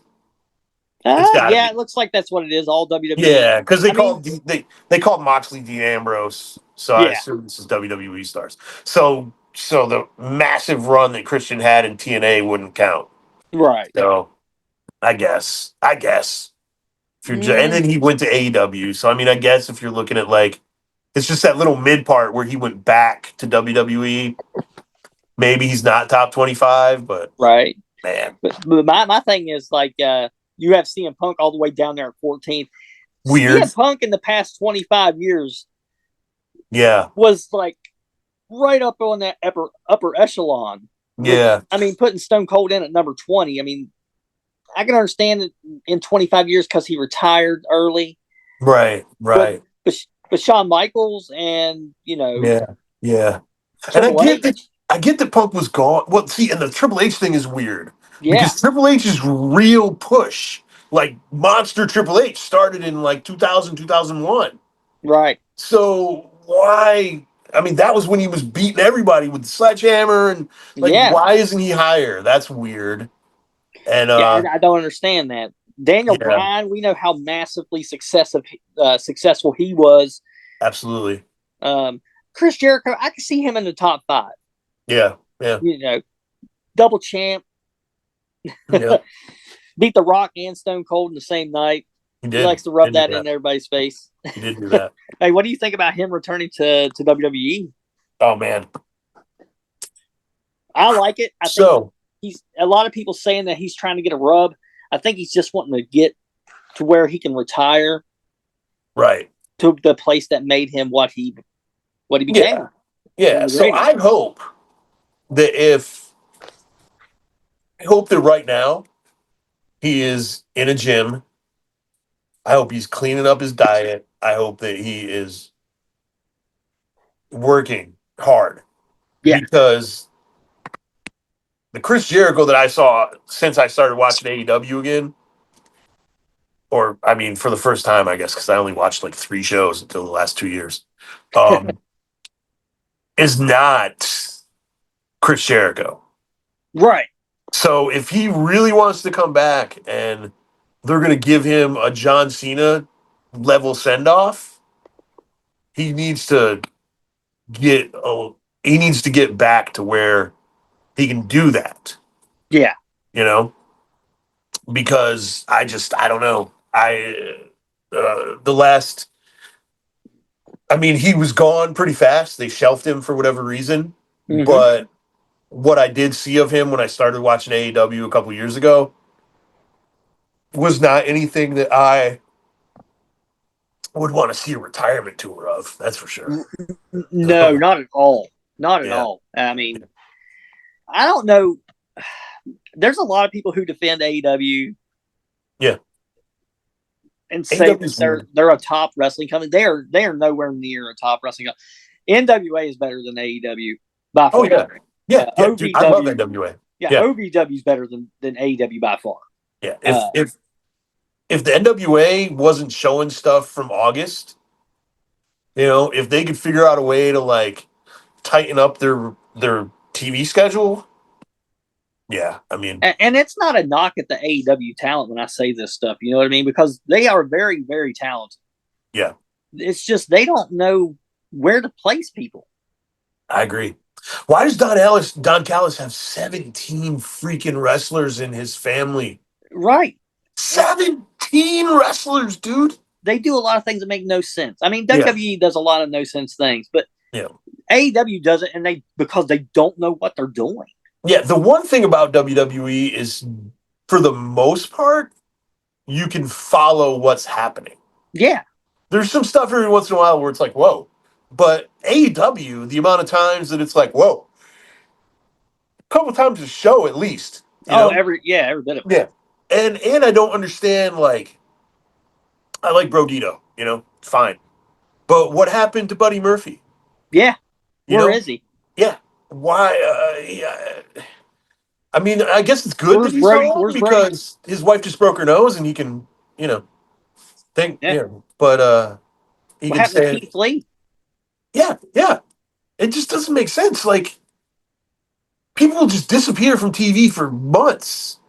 A: It's got to be.
B: It looks like that's what it is. All WWE.
A: Yeah, because they called Moxley Dean Ambrose, so I
B: Yeah.
A: assume this is WWE stars. So the massive run that Christian had in TNA wouldn't count.
B: Right.
A: So I guess if you're and then he went to AEW. So I mean, I guess if you're looking at like, it's just that little mid part where he went back to WWE. Maybe he's not top 25, but
B: right.
A: Man,
B: But my thing is like you have CM Punk all the way down there at 14th.
A: weird.
B: CM Punk in the past 25 years,
A: Yeah,
B: was like right up on that upper echelon.
A: Yeah,
B: I mean, putting Stone Cold in at number 20. I mean, I can understand it in 25 years because he retired early.
A: right.
B: But Shawn Michaels and
A: yeah.
B: Triple
A: And I get that Punk was gone. Well, see, and the Triple H thing is weird because Triple H's real push, like monster Triple H, started in like 2000, 2001.
B: Right.
A: So why? I mean, that was when he was beating everybody with the sledgehammer, and why isn't he higher? That's weird. And
B: I don't understand that. Daniel Bryan, we know how massively successful he was.
A: Absolutely.
B: Chris Jericho, I can see him in the top 5.
A: Yeah.
B: Double champ.
A: Yeah.
B: Beat The Rock and Stone Cold in the same night. He likes to rub that in everybody's face.
A: He did do that.
B: Hey, what do you think about him returning to WWE?
A: Oh man,
B: I like it. I think he's a lot of people saying that he's trying to get a rub. I think he's just wanting to get to where he can retire.
A: Right.
B: To the place that made him what he became.
A: Yeah. So I hope that right now he is in a gym. I hope he's cleaning up his diet. I hope that he is working hard.
B: Yeah.
A: Because the Chris Jericho that I saw since I started watching AEW again, or I mean, for the first time, I guess, because I only watched like 3 shows until the last 2 years, is not Chris Jericho.
B: Right.
A: So if he really wants to come back and they're going to give him a John Cena level send off, he needs to get back to where he can do that.
B: Yeah.
A: Because I don't know. He was gone pretty fast. They shelved him for whatever reason. Mm-hmm. But what I did see of him when I started watching AEW a couple years ago was not anything that I would want to see a retirement tour of. That's for sure.
B: No, not at all. Not at all. I mean, I don't know. There's a lot of people who defend AEW.
A: Yeah.
B: And say they're a top wrestling company. They are nowhere near a top wrestling company. NWA is better than AEW by far.
A: Oh yeah. Yeah. Dude, I love NWA.
B: Yeah, OVW is better than AEW by far.
A: Yeah. If the NWA wasn't showing stuff from August, if they could figure out a way to like tighten up their TV schedule. Yeah, I mean,
B: and it's not a knock at the AEW talent when I say this stuff. You know what I mean? Because they are very, very talented.
A: Yeah,
B: it's just they don't know where to place people.
A: I agree. Why does Don Callis have 17 freaking wrestlers in his family?
B: Right,
A: 17 wrestlers, dude.
B: They do a lot of things that make no sense. I mean, WWE does a lot of no sense things, but AEW does it, and because they don't know what they're doing.
A: Yeah, the one thing about WWE is, for the most part, you can follow what's happening.
B: Yeah.
A: There's some stuff every once in a while where it's like, whoa. But AEW, the amount of times that it's like, whoa, a couple times a show at least, you
B: Oh,
A: know?
B: every bit of it.
A: Yeah. And I don't understand, like, I like Brodito, fine. But what happened to Buddy Murphy?
B: Yeah.
A: You
B: Where
A: know?
B: is he?
A: Yeah. Why? Yeah. I mean, I guess it's good that
B: Where's
A: he's
B: Brody?
A: home
B: Where's Brody?
A: because his wife just broke her nose and he can, think,
B: Yeah.
A: but he
B: What
A: can
B: happened to
A: say,
B: Keith Lee?
A: yeah, yeah. It just doesn't make sense. Like, people just disappear from TV for months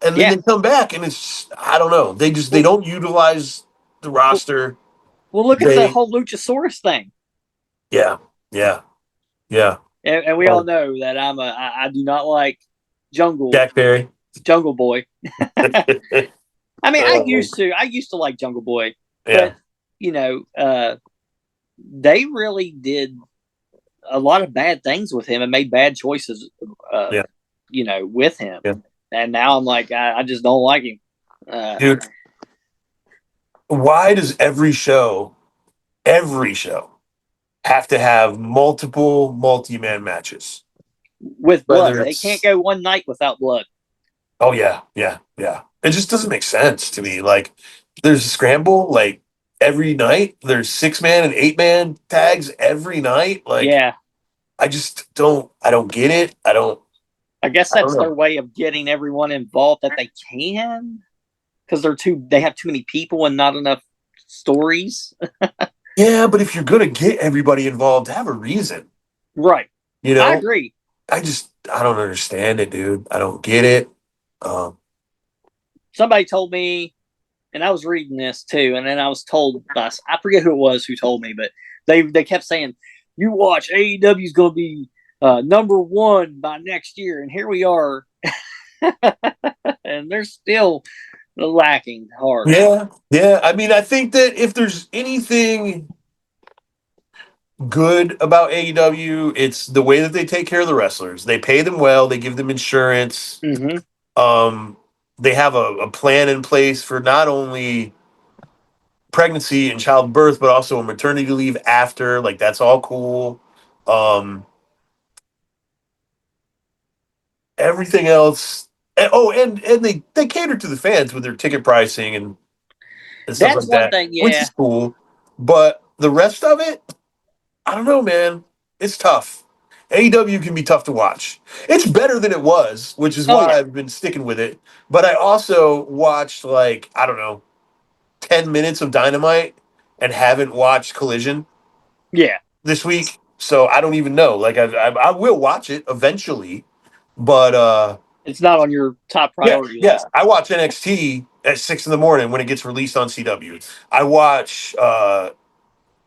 A: and then
B: Yeah.
A: they come back and it's, I don't know. They
B: Well,
A: don't utilize the
B: well,
A: roster.
B: well, look at the
A: They,
B: whole Luchasaurus thing.
A: yeah, yeah, yeah.
B: And we all know that I do not like
A: Jack Perry.
B: Jungle Boy. I mean,
A: Uh,
B: I used to like Jungle Boy,
A: yeah,
B: but they really did a lot of bad things with him and made bad choices, uh,
A: yeah,
B: with him.
A: yeah.
B: And now I'm like, I just don't like him.
A: Dude, why does every show, have to have multiple multi-man matches?
B: With blood,
A: Whether
B: they can't
A: it's,
B: go one night without blood.
A: oh yeah, yeah, yeah. It just doesn't make sense to me. Like, there's a scramble like every night. There's 6-man and 8-man tags every night. Like,
B: Yeah,
A: I don't get it.
B: I guess
A: I don't
B: that's
A: know.
B: their way of getting everyone involved that they can, because they have too many people and not enough stories.
A: Yeah, but if you're gonna get everybody involved, have a reason.
B: Right.
A: You
B: I
A: know,
B: agree.
A: I don't understand it, dude. I don't get it. Um,
B: Somebody told me, and I was reading this too, and then I was told by, I forget who it was who told me, but they kept saying, "You watch, AEW is going to be number one by next year," and here we are, and they're still lacking hard.
A: yeah, yeah. I mean, I think that if there's anything good about AEW, it's the way that they take care of the wrestlers. They pay them well. They give them insurance.
B: Mm-hmm.
A: Um, they have a plan in place for not only pregnancy and childbirth, but also a maternity leave after. Like, that's all cool. Um, Everything else. And they cater to the fans with their ticket pricing and stuff
B: That's
A: like
B: one
A: that,
B: thing.
A: which
B: Yeah.
A: is cool. But the rest of it, I don't know, man. It's tough. AEW can be tough to watch. It's better than it was, which is
B: Oh
A: why
B: yeah.
A: I've been sticking with it. But I also watched, like, I don't know, 10 minutes of Dynamite and haven't watched Collision
B: Yeah.
A: this week. So I don't even know. Like, I will watch it eventually. But
B: It's not on your top
A: yeah,
B: priority
A: yeah.
B: list.
A: I watch NXT at 6 in the morning when it gets released on CW. I watch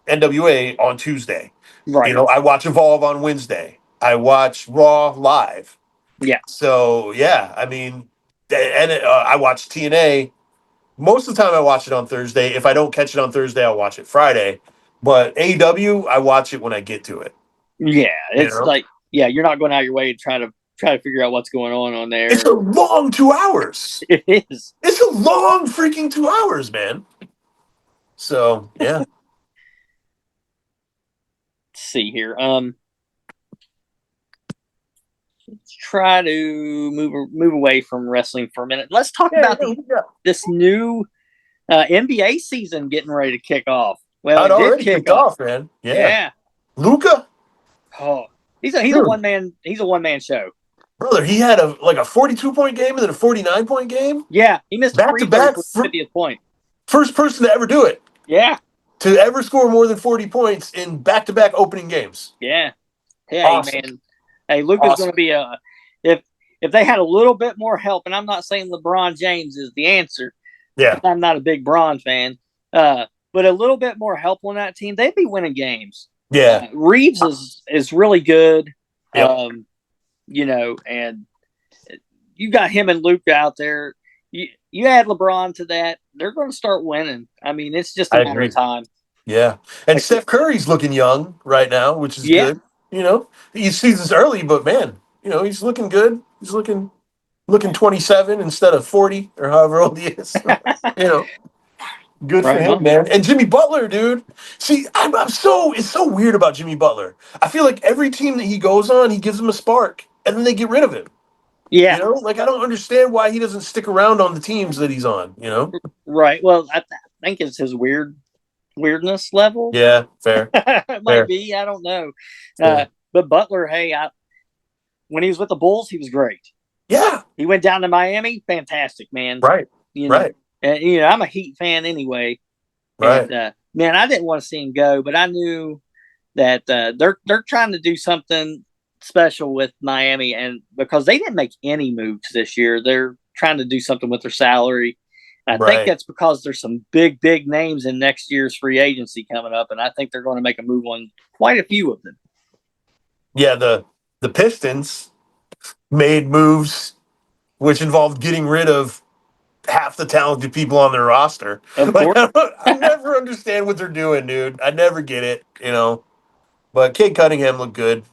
A: NWA on Tuesday.
B: Right.
A: I watch Evolve on Wednesday. I watch Raw live.
B: Yeah.
A: So yeah, I mean, and I watch TNA. Most of the time, I watch it on Thursday. If I don't catch it on Thursday, I'll watch it Friday. But AEW, I watch it when I get to it.
B: Yeah.
A: You
B: It's
A: know,
B: like, yeah, you're not going out your way to try to figure out what's going on
A: it's
B: there.
A: a long 2 hours.
B: It is.
A: It's a long freaking 2 hours, man. So yeah.
B: Let's see here. Let's try to move away from wrestling for a minute. Let's talk
A: Yeah,
B: about
A: yeah.
B: this new NBA season getting ready to kick off. Well,
A: I'd
B: it did
A: already
B: kick
A: kicked
B: off.
A: off, man. Yeah.
B: Yeah.
A: Luca,
B: Oh, he's a
A: dude,
B: one man show.
A: brother, he had a 42-point game and then a 49-point game.
B: Yeah, he missed a
A: Back to
B: free throw
A: back,
B: for the 50th point.
A: first person to ever do it.
B: Yeah.
A: To ever score more than 40 points in back to back opening games.
B: Yeah. Hey
A: Awesome.
B: man. Hey, Luca's going to be if they had a little bit more help, and I'm not saying LeBron James is the answer.
A: Yeah.
B: I'm not a big Bron fan. But a little bit more help on that team, they'd be winning games.
A: Yeah.
B: Reeves is really good.
A: Yep.
B: And you got him and Luca out there. You add LeBron to that, they're going to start winning. I mean, it's just a matter of time.
A: Yeah. And Steph Curry's looking young right now, which is good. His season's early, but man, he's looking good. He's looking 27 instead of 40 or however old he is. you know. Good for
B: Right
A: him,
B: on.
A: man. And Jimmy Butler, dude. See, it's so weird about Jimmy Butler. I feel like every team that he goes on, he gives them a spark, and then they get rid of him.
B: Yeah.
A: You know, like I don't understand why he doesn't stick around on the teams that he's on. You know.
B: Right. Well, I think it's his weirdness level.
A: Yeah, fair,
B: It might
A: fair.
B: be. I don't know.
A: Yeah,
B: But Butler, hey, when he was with the Bulls, he was great.
A: yeah.
B: He went down to Miami, fantastic, man.
A: Right,
B: You know,
A: right,
B: I'm a Heat fan anyway, and
A: right.
B: man, I didn't want to see him go, but I knew that they're trying to do something special with Miami, and because they didn't make any moves this year, they're trying to do something with their salary. I think
A: Right.
B: that's because there's some big names in next year's free agency coming up, and I think they're going to make a move on quite a few of them.
A: Yeah, the Pistons made moves which involved getting rid of half the talented people on their roster.
B: Of
A: Like
B: course,
A: I never understand what they're doing, dude. I never get it, you know. But Cade Cunningham looked good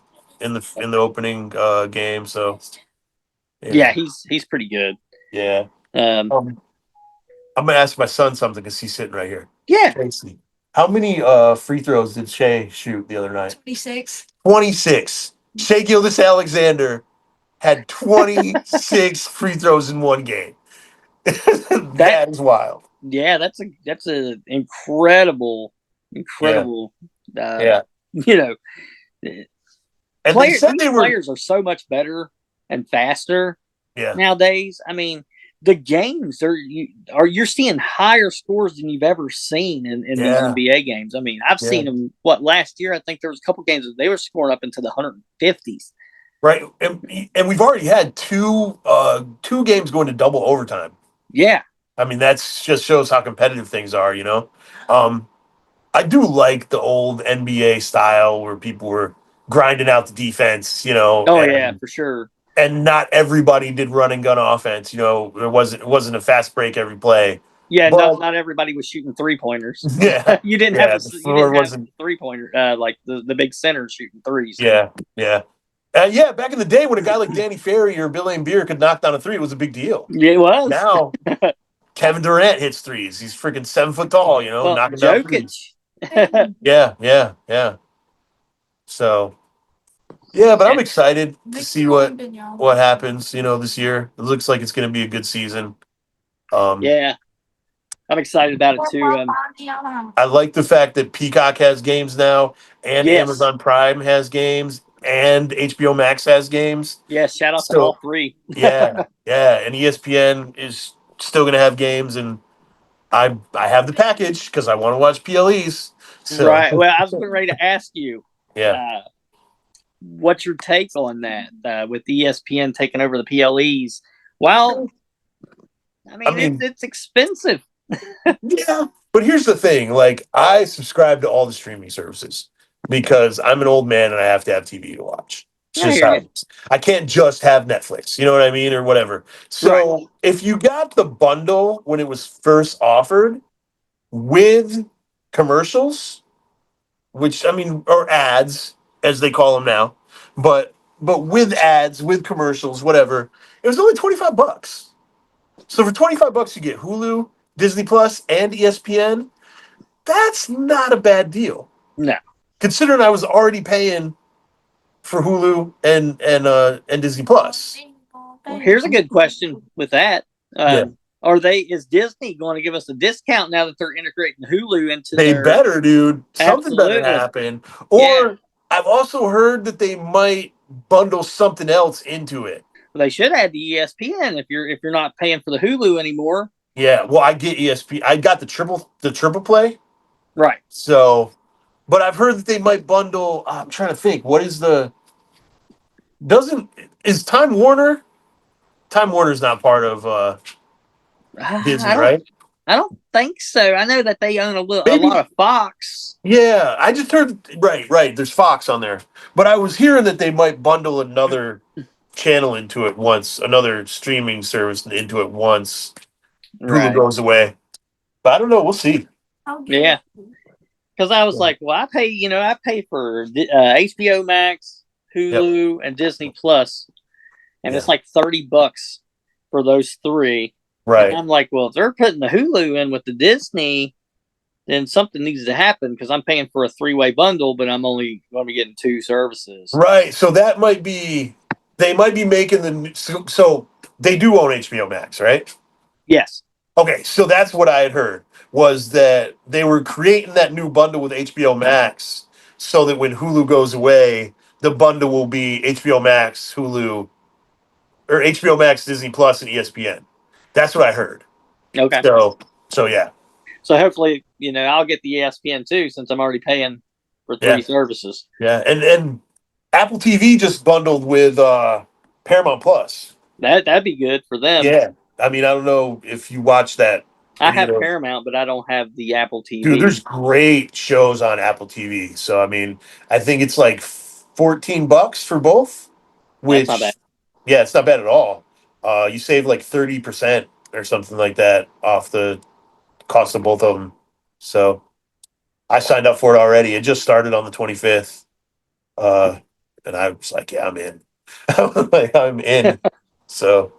A: in the opening game, so
B: yeah,
A: yeah,
B: he's pretty good.
A: yeah.
B: Um,
A: I'm gonna ask my son something because he's sitting right here.
B: yeah,
A: Casey, how many free throws did Shea shoot the other night?
C: 26.
A: 26. Shea Gilgeous-Alexander had 26 free throws in one game.
B: that
A: That is wild.
B: yeah, that's a incredible,
A: Yeah,
B: uh,
A: yeah.
B: you know,
A: And they said
B: these
A: they were.
B: players are so much better and faster
A: Yeah,
B: nowadays. I mean, the games you're seeing higher scores than you've ever seen in these
A: yeah,
B: NBA games. I mean, I've
A: yeah.
B: seen them. Last year? I think there was a couple games that they were scoring up into the 150s.
A: Right. And we've already had two games going to double overtime.
B: Yeah,
A: I mean, that's just shows how competitive things are, you know. Um, I do like the old NBA style where people were grinding out the defense, you know,
B: oh yeah, for sure.
A: and not everybody did run and gun offense. You know, it wasn't a fast break every play.
B: Yeah,
A: But
B: not everybody was shooting 3-pointers.
A: yeah,
B: You didn't have
A: yeah,
B: a
A: the
B: you
A: floor
B: didn't have
A: wasn't.
B: 3-pointer like the big centers shooting threes.
A: Yeah, yeah, yeah. Back in the day, when a guy like Danny Ferry or Bill Laimbeer could knock down a three, it was a big deal.
B: Yeah, it was.
A: Now Kevin Durant hits threes. He's freaking 7 foot tall, you know,
B: Well,
A: knocking down
B: Jokic.
A: threes. Yeah, yeah, yeah. So yeah, but I'm excited to see what happens, you know, this year. It looks like it's going to be a good season.
B: Yeah, I'm excited about it too.
A: I like the fact that Peacock has games now, and
B: Yes,
A: Amazon Prime has games, and HBO Max has games.
B: yes. Shout out to
A: So
B: all three.
A: yeah, yeah, and ESPN is still going to have games, and I have the package because I want to watch PLEs. So
B: Right. Well, I was getting ready to ask you,
A: yeah,
B: uh, what's your take on that with ESPN taking over the PLEs? Well, I
A: I
B: mean,
A: mean,
B: it's expensive.
A: yeah, but here's the thing: like, I subscribe to all the streaming services because I'm an old man and I have to have TV to watch. It's
B: I
A: just
B: hear
A: how
B: you.
A: it is. I can't just have Netflix. You know what I mean, or whatever.
B: Right.
A: So if you got the bundle when it was first offered with commercials, which I mean, or ads as they call them now, but with ads, with commercials, whatever, it was only $25. So for $25, you get Hulu, Disney Plus, and ESPN. That's not a bad deal,
B: No.
A: considering I was already paying for Hulu and Disney Plus.
B: Well, here's a good question with that.
A: Yeah,
B: Is Disney going to give us a discount now that they're integrating Hulu into
A: they
B: their
A: better, dude. Something better
B: absolutely?
A: happen.
B: Yeah.
A: Or I've also heard that they might bundle something else into it.
B: Well, they should add the ESPN if you're not paying for the Hulu anymore.
A: Yeah, well, I get ESP. I got the triple play.
B: Right.
A: So, but I've heard that they might bundle. I'm trying to think. What is the doesn't is Time Warner? Time Warner's not part of Disney,
B: I don't
A: right?
B: I don't think so. I know that they own a lot
A: Maybe.
B: of Fox.
A: Yeah, I just heard. Right, right. There's Fox on there, but I was hearing that they might bundle another channel into it once, another streaming service into it once Hulu
B: Right.
A: goes away. But I don't know. We'll see.
B: Yeah. Because I was
A: Yeah.
B: like, well, I pay for HBO Max,
A: Yep.
B: Hulu, and Disney Plus, and
A: Yeah.
B: it's like $30 for those three. And
A: Right.
B: I'm like, well, if they're putting the Hulu in with the Disney, then something needs to happen because I'm paying for a 3-way bundle, but I'm only going to be getting 2 services.
A: Right. So that might be, they might be making so they do own HBO Max, right?
B: Yes.
A: Okay. So that's what I had heard was that they were creating that new bundle with HBO Max so that when Hulu goes away, the bundle will be HBO Max, Hulu, or HBO Max, Disney Plus, and ESPN. That's what I heard.
B: Okay.
A: So yeah.
B: So hopefully, I'll get the ESPN too since I'm already paying for 3
A: Yeah.
B: services.
A: Yeah. And Apple TV just bundled with Paramount Plus.
B: That'd be good for them.
A: Yeah. I mean, I don't know if you watch that.
B: I
A: Any of
B: have
A: those.
B: Paramount, but I don't have the Apple
A: Dude,
B: TV.
A: there's great shows on Apple TV. So I mean, I think it's like $14 for both,
B: That's not bad.
A: which yeah, it's not bad at all. You save like 30% or something like that off the cost of both of them. So I signed up for it already. It just started on the 25th. And I was like, yeah, I'm in. I'm in. So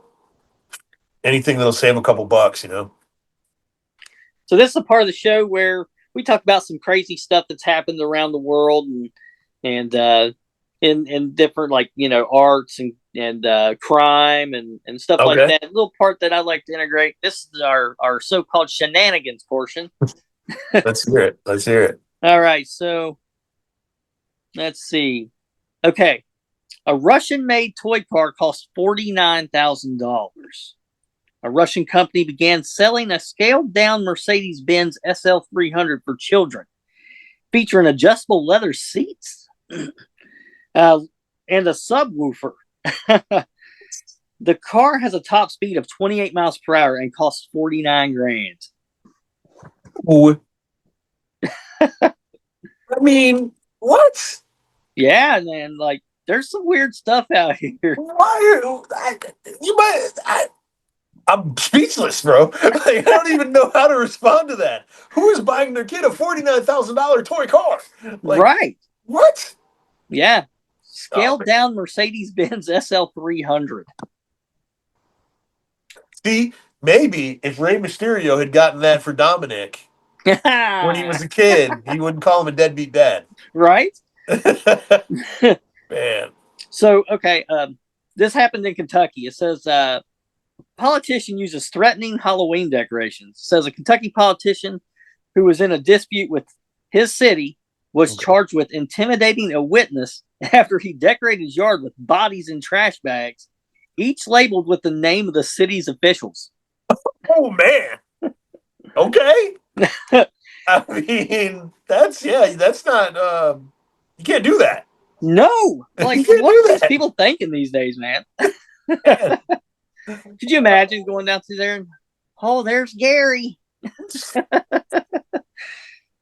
A: anything that'll save a couple bucks, you know.
B: So this is a part of the show where we talk about some crazy stuff that's happened around the world and in different arts and crime and stuff like
A: Okay.
B: that. A little part that I like to integrate. This is our so-called shenanigans portion.
A: Let's hear it. Let's hear it.
B: All right, so let's see. Okay, a Russian-made toy car cost $49,000. A Russian company began selling a scaled-down Mercedes-Benz SL300 for children, featuring adjustable leather seats and a subwoofer. The car has a top speed of 28 miles per hour and costs 49 grand.
A: Ooh. I mean, what?
B: Yeah, man, there's some weird stuff out here.
A: Why I'm speechless, bro. Like, I don't even know how to respond to that. Who is buying their kid a $49,000 toy car? Like,
B: Right.
A: what?
B: Yeah.
A: Oh,
B: Scaled down Mercedes-Benz SL300.
A: see, maybe if Rey Mysterio had gotten that for Dominic when he was a kid, he wouldn't call him a deadbeat dad.
B: Right?
A: Man.
B: So, okay, this happened in Kentucky. It says politician uses threatening Halloween decorations. It says a Kentucky politician who was in a dispute with his city was charged with intimidating a witness after he decorated his yard with bodies in trash bags, each labeled with the name of the city's officials.
A: Oh, man. Okay. I mean, that's not, you can't do that.
B: No, like what are these people thinking these days, man? Could you imagine going down through there and there's Gary?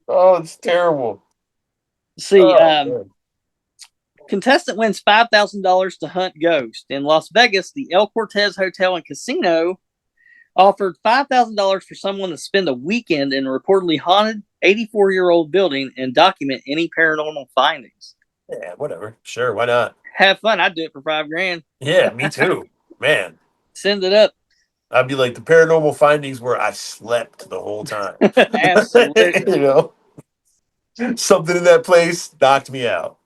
A: Oh, it's terrible.
B: See, contestant wins $5,000 to hunt ghost in Las Vegas. The El Cortez Hotel and Casino offered $5,000 for someone to spend a weekend in a reportedly haunted 84-year-old building and document any paranormal findings.
A: Yeah, whatever. Sure, why not?
B: Have fun. I'd do it for $5,000.
A: Yeah, me too. Man.
B: Send it up.
A: I'd be like the paranormal findings where I slept the whole time.
B: Absolutely.
A: You know? Something in that place knocked me out.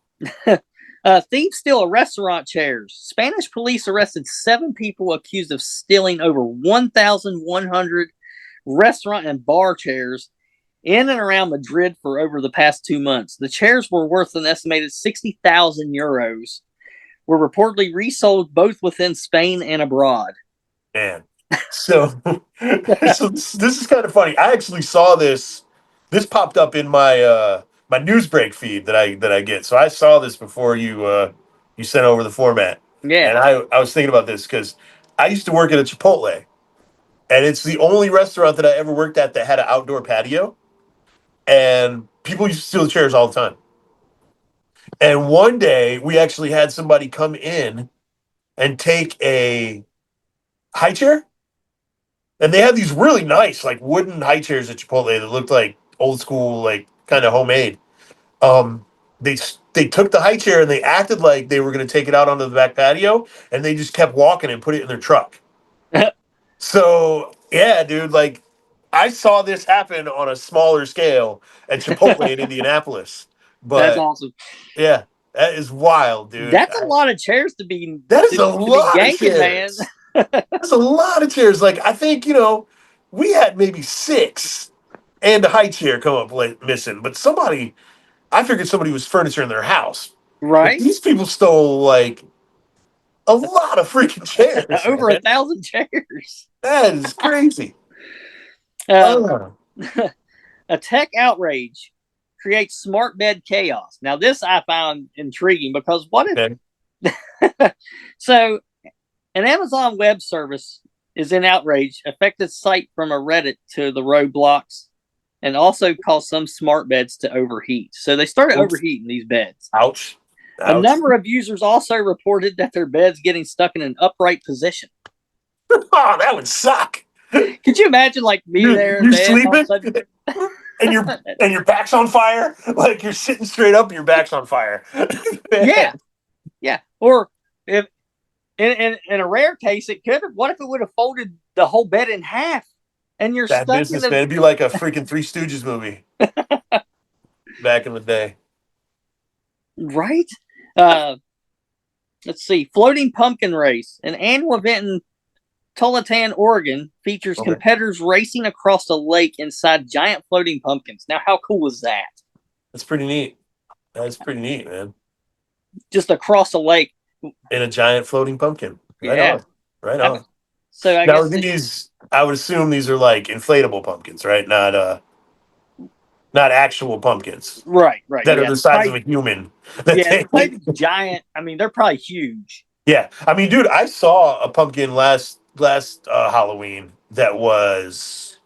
B: Thieves steal a restaurant chairs. Spanish police arrested 7 people accused of stealing over 1,100 restaurant and bar chairs in and around Madrid for over the past 2 months. The chairs were worth an estimated 60,000 euros, were reportedly resold both within Spain and abroad.
A: Man. So this is kind of funny. I actually saw this. This popped up in my my news break feed that I get. So I saw this before you sent over the format.
B: Yeah.
A: And I was thinking about this because I used to work at a Chipotle, and it's the only restaurant that I ever worked at that had an outdoor patio. And people used to steal the chairs all the time. And one day we actually had somebody come in and take a high chair. And they had these really nice, like wooden high chairs at Chipotle that looked like old school, like kind of homemade. They took the high chair and they acted like they were going to take it out onto the back patio, and they just kept walking and put it in their truck. So Yeah, dude. Like, I saw this happen on a smaller scale at Chipotle in Indianapolis.
B: That's
A: But
B: awesome.
A: yeah, that is wild, dude.
B: That's a lot of chairs to be
A: That is a
B: to be
A: lot of
B: yanking, man.
A: chairs. That's a lot of chairs. Like, I think, we had maybe six and a high chair come up missing. But I figured somebody was furniture in their house. But
B: Right?
A: these people stole, like, a lot of freaking chairs,
B: Over
A: man.
B: 1,000 chairs.
A: That is crazy.
B: Uh,
A: Oh,
B: a tech outrage creates smart bed chaos. Now, this I found intriguing because what if
A: man.
B: so an Amazon web service is in outrage, affected site from a Reddit to the roadblocks, and also caused some smart beds to overheat. So they started
A: Oops.
B: overheating these beds.
A: Ouch.
B: A
A: Ouch.
B: number of users also reported that their beds getting stuck in an upright position.
A: Oh, that would suck.
B: Could you imagine, like, me there in
A: You're
B: bed, and all of a
A: sleeping
B: sudden,
A: and your back's on fire. Like you're sitting straight up and your back's on fire.
B: yeah, yeah. Or if in a rare case, it could have. What if it would have folded the whole bed in half, and you're
A: Bad
B: stuck in
A: business,
B: the
A: man. It'd be like a freaking Three Stooges movie back in the day.
B: right? Let's see. Floating pumpkin race, an annual event in Tualatin, Oregon, features
A: Okay.
B: competitors racing across a lake inside giant floating pumpkins. Now, how cool is that?
A: That's pretty neat. That's pretty neat, man.
B: Just across a lake.
A: In a giant floating pumpkin. Right
B: Yeah.
A: on. Right on.
B: So I
A: Now
B: guess
A: I would assume these are like inflatable pumpkins, right? Not actual pumpkins
B: right.
A: that are
B: Yeah,
A: the size of a human. That
B: they're probably giant. I mean, they're probably huge.
A: Yeah, I mean, dude, I saw a pumpkin last Halloween that was.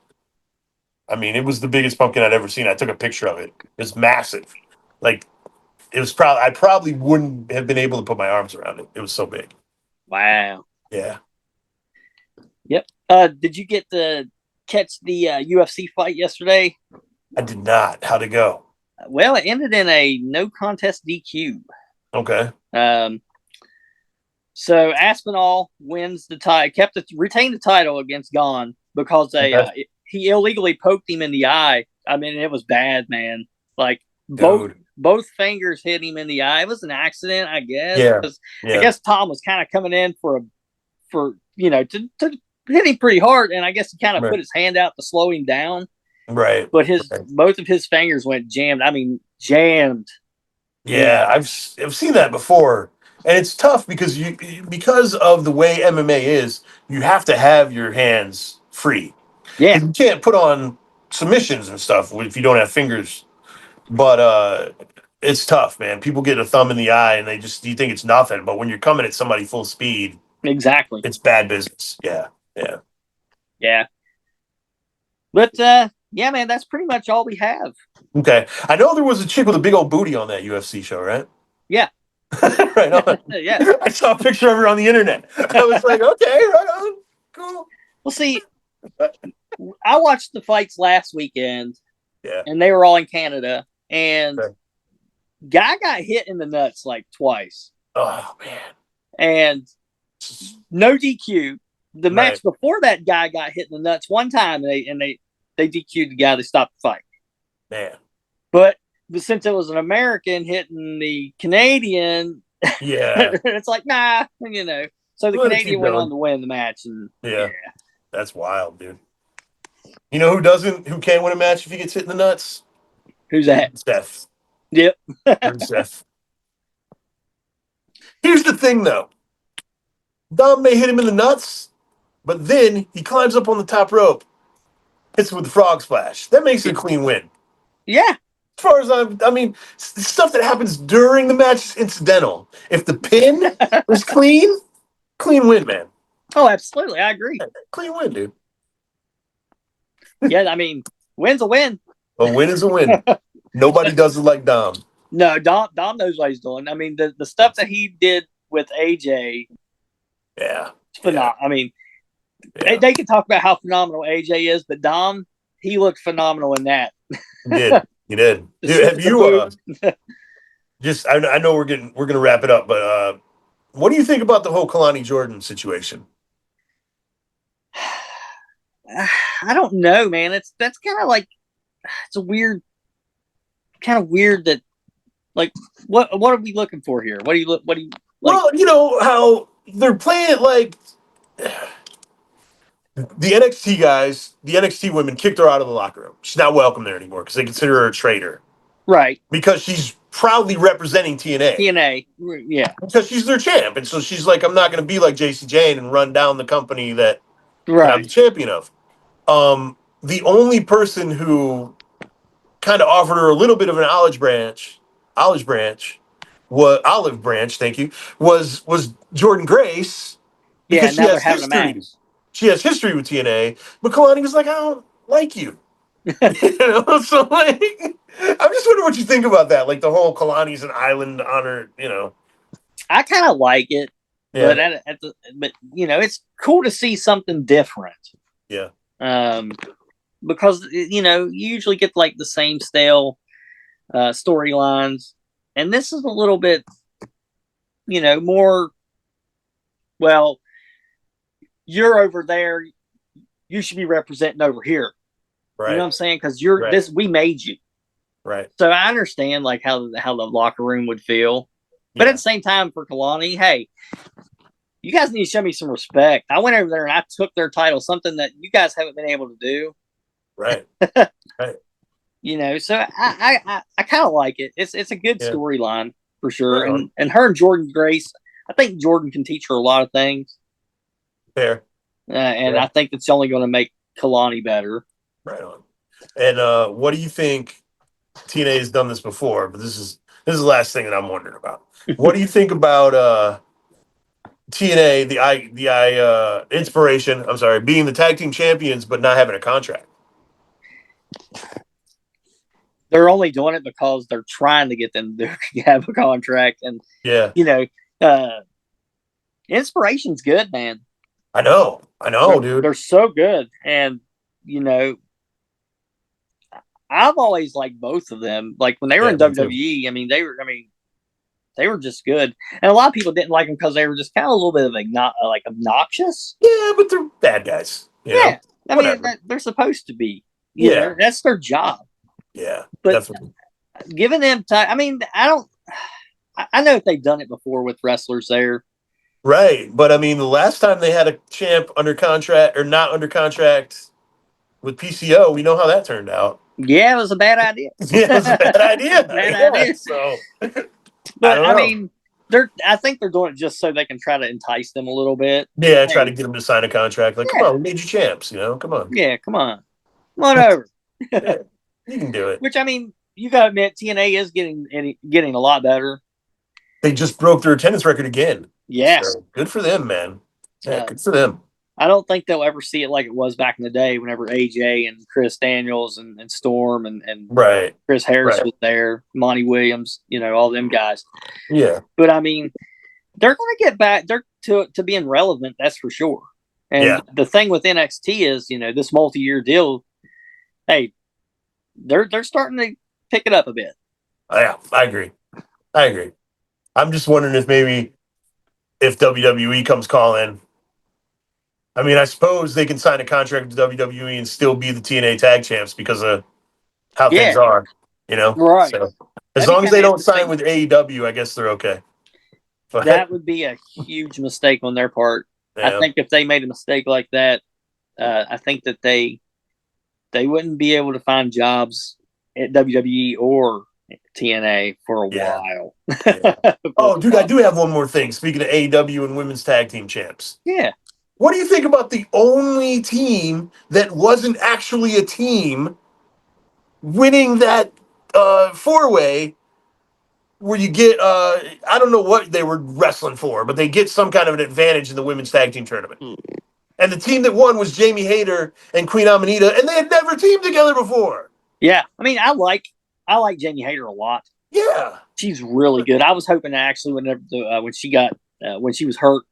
A: I mean, it was the biggest pumpkin I'd ever seen. I took a picture of it. It was massive. Like it was probably I probably wouldn't have been able to put my arms around it. It was so big.
B: Wow.
A: Yeah.
B: Yep. Did you get to catch the UFC fight yesterday?
A: I did not. How'd it go?
B: Well, it ended in a no contest DQ.
A: Okay.
B: So Aspinall wins the title, retained the title against Gon because he illegally poked him in the eye. I mean, it was bad, man. Like both fingers hit him in the eye. It was an accident, I guess.
A: Yeah.
B: I guess Tom was kind of coming in to hit him pretty hard, and I guess he kind of put his hand out to slow him down.
A: Right.
B: But both of his fingers went jammed. I mean, jammed.
A: Yeah, I've seen that before. And it's tough because of the way MMA is, you have to have your hands free.
B: Yeah.
A: You can't put on submissions and stuff if you don't have fingers. But it's tough, man. People get a thumb in the eye and you think it's nothing. But when you're coming at somebody full speed,
B: exactly,
A: it's bad business. Yeah.
B: But yeah, man, that's pretty much all we have.
A: Okay. I know there was a chick with a big old booty on that UFC show, right?
B: Yeah.
A: Right on.
B: Yeah.
A: I saw a picture of her on the internet. I was like, okay, right on. Cool.
B: Well, see, I watched the fights last weekend.
A: Yeah.
B: And they were all in Canada. And guy got hit in the nuts like twice.
A: Oh, man.
B: And no DQ. The match before that guy got hit in the nuts one time, and they DQ'd the guy. They stopped the fight.
A: Man.
B: But since it was an American hitting the Canadian,
A: yeah,
B: it's like, nah, So the Canadian went on to win the match. And
A: yeah, that's wild, dude. You know who can't win a match if he gets hit in the nuts?
B: Who's that?
A: Seth.
B: Yep.
A: Seth. Here's the thing, though. Dom may hit him in the nuts, but then he climbs up on the top rope, hits him with the frog splash. That makes it a clean win.
B: Yeah.
A: As far as I mean, stuff that happens during the match is incidental. If the pin was clean win, man.
B: Oh, absolutely. I agree.
A: Clean win, dude.
B: Yeah, I mean, win's a win.
A: A win is a win. Nobody does it like Dom.
B: No, Dom knows what he's doing. I mean, the stuff that he did with AJ.
A: Yeah.
B: It's phenomenal. I mean, they can talk about how phenomenal AJ is, but Dom, he looked phenomenal in that.
A: He did. Dude, have you I know we're gonna wrap it up, but what do you think about the whole Kalani Jordan situation?
B: I don't know, man. That's kind of like it's a kind of weird that like what are we looking for here? What do you look? What do you like?
A: Well, you know how they're playing it like the NXT guys, the NXT women kicked her out of the locker room. She's not welcome there anymore because they consider her a traitor.
B: Right.
A: Because she's proudly representing TNA.
B: TNA, yeah.
A: Because she's their champ. And so she's like, I'm not going to be like JC Jane and run down the company that I'm the champion of. The only person who kind of offered her a little bit of an olive branch, thank you, was Jordan Grace because she has history. She has history with TNA, but Kalani was like, I don't like you. You know, so like, I'm just wondering what you think about that. Like the whole Kalani's an island honor, you know.
B: I kind of like it, but but you know, it's cool to see something different.
A: Yeah.
B: Because you know, you usually get like the same stale storylines, and this is a little bit, you know, more. Well, you're over there. You should be representing over here. Right. You know what I'm saying? Because you're this. We made you.
A: Right.
B: So I understand like how the locker room would feel, but at the same time, for Kalani, hey, you guys need to show me some respect. I went over there and I took their title, something that you guys haven't been able to do.
A: Right. Right.
B: You know, so I kind of like it. It's a good storyline for sure. Right. And her and Jordan Grace, I think Jordan can teach her a lot of things.
A: Fair.
B: And I think it's only going to make Kalani better.
A: Right on. And what do you think? TNA has done this before, but this is the last thing that I'm wondering about. What do you think about TNA, the Inspiration? I'm sorry, being the tag team champions but not having a contract.
B: They're only doing it because they're trying to get them to have a contract, and you know, Inspiration's good, man.
A: I know, dude.
B: They're so good, and you know, I've always liked both of them. Like when they were in WWE, I mean, they were just good, and a lot of people didn't like them because they were just kind of a little bit of like obnoxious.
A: Yeah, but they're bad guys. You know?
B: I mean, they're supposed to be. You know, that's their job.
A: Yeah,
B: but
A: definitely.
B: Giving them time. I mean, I know if they've done it before with wrestlers there.
A: Right, but I mean, the last time they had a champ under contract or not under contract with PCO, we know how that turned out.
B: Yeah, it was a bad idea.
A: Yeah, it was a bad idea.
B: idea.
A: So,
B: but I mean, I think they're doing it just so they can try to entice them a little bit.
A: Yeah, try to get them to sign a contract. Like, come on, we made you champs. You know, come on.
B: Yeah, come on. Whatever.
A: Yeah, you can do it.
B: Which I mean, you gotta admit, TNA is getting a lot better.
A: They just broke their attendance record again.
B: Yes.
A: So, good for them, man. Yeah, good for them.
B: I don't think they'll ever see it like it was back in the day whenever AJ and Chris Daniels and Storm and Chris Harris was there, Monty Williams, you know, all them guys.
A: Yeah.
B: But I mean, they're going to get back to being relevant, that's for sure. And the thing with NXT is, you know, this multi-year deal, hey, they're starting to pick it up a bit.
A: Yeah, I agree. I'm just wondering if maybe if WWE comes calling. I mean, I suppose they can sign a contract with WWE and still be the TNA tag champs because of how things are, you know?
B: Right.
A: So, as long as they don't sign with AEW, I guess they're okay. But
B: that would be a huge mistake on their part. Yeah. I think if they made a mistake like that, I think that they wouldn't be able to find jobs at WWE or TNA for a while.
A: Yeah. Oh, dude, I do have one more thing. Speaking of AEW and women's tag team champs.
B: Yeah.
A: What do you think about the only team that wasn't actually a team winning that four-way where you get, I don't know what they were wrestling for, but they get some kind of an advantage in the women's tag team tournament. And the team that won was Jamie Hayter and Queen Amanita, and they had never teamed together before.
B: Yeah. I mean, I like Jamie Hayter a lot.
A: Yeah.
B: She's really good. I was hoping to actually when she was hurt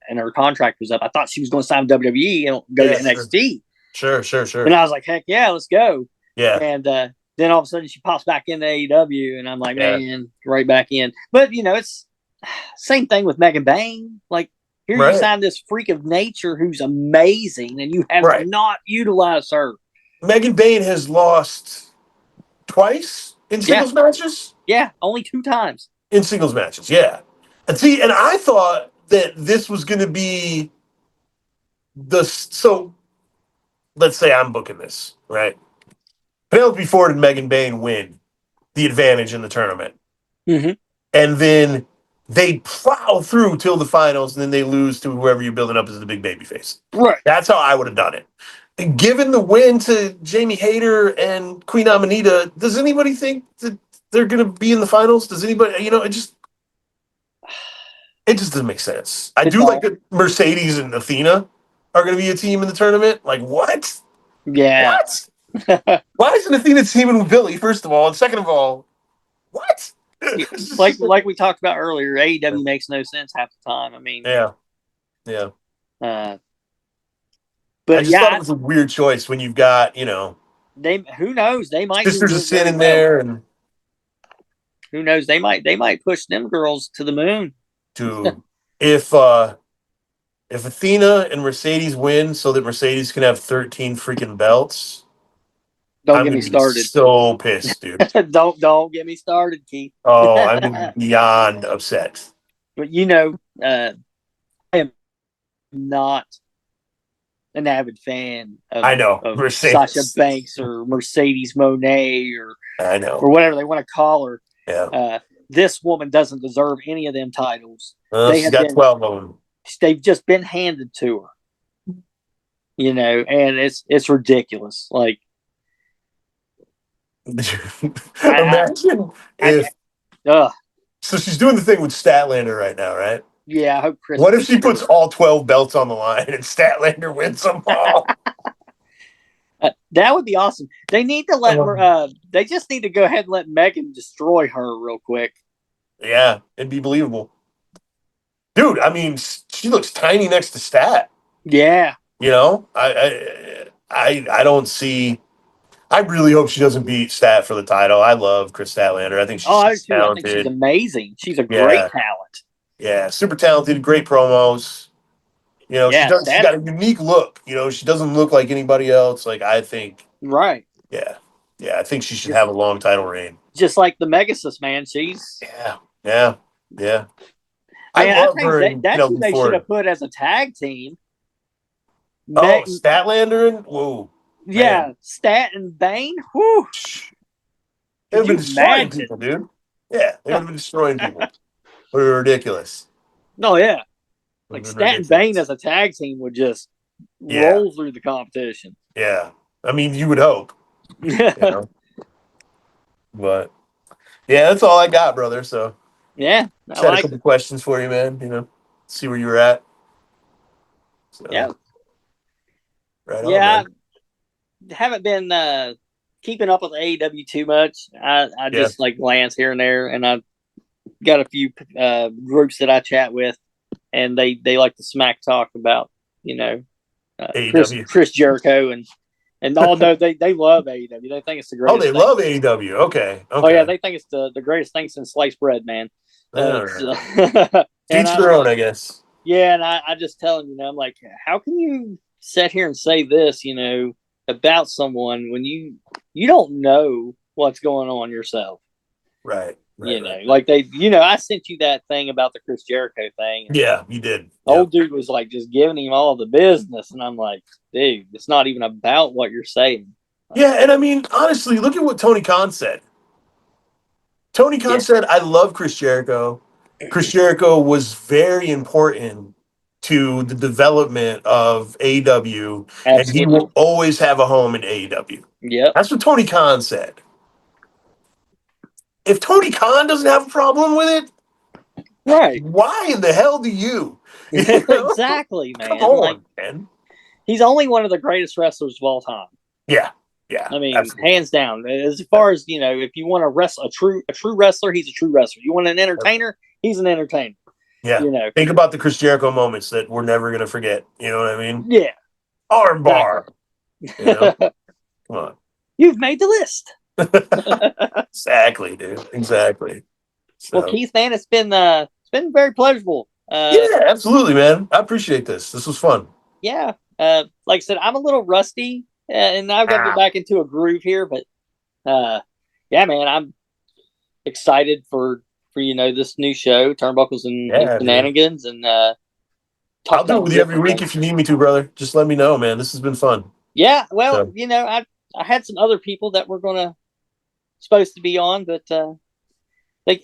B: and her contract was up, I thought she was going to sign with WWE and go to NXT.
A: Sure.
B: And I was like, heck yeah, let's go.
A: Yeah.
B: And then all of a sudden she pops back into AEW, and I'm like, man, right back in. But, you know, it's same thing with Megan Bain. Like, Here you
A: Right.
B: sign this freak of nature who's amazing, and you have
A: Right.
B: not utilized her.
A: Megan Bayne has lost twice in singles matches?
B: Yeah, only 2 times.
A: In singles matches, yeah. And see, and I thought that this was going to be so let's say I'm booking this, right? Penelope Ford and Megan Bayne win the advantage in the tournament.
B: Mm-hmm.
A: And then they plow through till the finals, and then they lose to whoever you're building up as the big baby face.
B: Right.
A: That's how I would have done it. And given the win to Jamie Hayter and Queen Amanita, does anybody think that they're going to be in the finals? Does anybody, it just doesn't make sense. I do like that Mercedes and Athena are going to be a team in the tournament. Like, what?
B: Yeah.
A: What? Why isn't Athena teaming with Billy, first of all? And second of all, what?
B: like we talked about earlier, AEW makes no sense half the time. I mean,
A: yeah.
B: But
A: I just thought it was a weird choice when you've got,
B: they who knows, they might
A: Sisters of Sin in there, and
B: who knows, they might push them girls to the moon.
A: To if Athena and Mercedes win so that Mercedes can have 13 freaking belts.
B: Don't get me started.
A: So pissed, dude.
B: don't get me started, Keith.
A: Oh, I'm beyond upset.
B: But I am not an avid fan of, of Sasha Banks or Mercedes Moné or whatever they want to call her.
A: Yeah.
B: This woman doesn't deserve any of them titles.
A: She's got 12 of them.
B: They've just been handed to her. And it's ridiculous. Like,
A: imagine if. So she's doing the thing with Statlander right now, right?
B: Yeah, I hope Chris.
A: What if she puts all 12 belts on the line and Statlander wins them all?
B: That would be awesome. They need to let they just need to go ahead and let Megan destroy her real quick.
A: Yeah, it'd be believable. Dude, I mean, she looks tiny next to Stat.
B: Yeah.
A: I don't see. I really hope she doesn't beat Stat for the title. I love Chris Statlander. I think she's talented.
B: I think she's amazing. She's a great talent.
A: Yeah, super talented, great promos. She's got a unique look. She doesn't look like anybody else. Like, I think.
B: Right.
A: Yeah. Yeah, I think she should have a long title reign.
B: Just like the Megasis, man. She's.
A: Yeah.
B: I love her. That's who they should have put as a tag team.
A: Statlander and whoa.
B: Yeah, man. Stat and Bane. Whew.
A: They've been destroying people, dude. Yeah, they've been destroying people. They're ridiculous.
B: No, yeah. Like Stat and Bane as a tag team would just roll through the competition.
A: Yeah. I mean, you would hope. But yeah, that's all I got, brother. So
B: yeah.
A: Just had a couple questions for you, man. See where you were at. So,
B: yeah.
A: Right on, man.
B: I haven't been keeping up with AEW too much. I just like glance here and there, and I got a few groups that I chat with, and they like to smack talk about Chris Jericho and although they love AEW, they think it's the greatest.
A: Oh, they love AEW. Okay.
B: Oh yeah, they think it's the greatest thing since sliced bread, man.
A: Teach their own, I guess.
B: Yeah, and I just tell them, I'm like, how can you sit here and say this, about someone when you don't know what's going on yourself?
A: Right.
B: Like I sent you that thing about the Chris Jericho thing.
A: Yeah, you did.
B: Old dude was like just giving him all the business, and I'm like, dude, it's not even about what you're saying.
A: Yeah, and I mean, honestly, look at what Tony Khan said. Tony Khan said, I love Chris Jericho. Chris Jericho was very important to the development of AEW, and he will always have a home in AEW.
B: Yeah,
A: that's what Tony Khan said. If Tony Khan doesn't have a problem with it,
B: right?
A: Why in the hell do you?
B: Exactly, man.
A: Come on, man.
B: He's only one of the greatest wrestlers of all time.
A: Yeah.
B: I mean, absolutely. Hands down. As far as if you want to wrestle a true wrestler, he's a true wrestler. You want an entertainer, he's an entertainer.
A: Yeah. Think about the Chris Jericho moments that we're never gonna forget. You know what I mean?
B: Yeah.
A: Armbar. Come on.
B: You've made the list.
A: Exactly, dude. Exactly.
B: So. Well, Keith, man, it's been very pleasurable
A: Yeah, absolutely, man. I appreciate this. This was fun.
B: Yeah. Like I said, I'm a little rusty, and I've got to get back into a groove here. But yeah, man, I'm excited for this new show, Turnbuckles and Shenanigans, and
A: I'll do it with you every week if you need me to, brother. Just let me know, man. This has been fun.
B: Yeah, well, I had some other people that were supposed to be on, but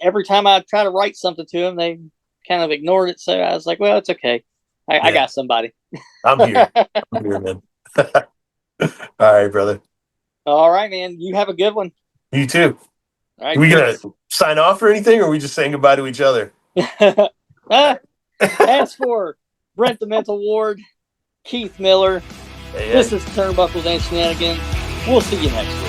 B: every time I try to write something to them, they kind of ignored it. So I was like, well, it's okay. I got somebody.
A: I'm here. I'm here, man. All right, brother.
B: All right, man. You have a good one.
A: You too.
B: All right.
A: Are we going to sign off or anything, or are we just saying goodbye to each other?
B: As for Brent the Mental Ward, Keith Miller, this is Turnbuckles and Shenanigans. We'll see you next week.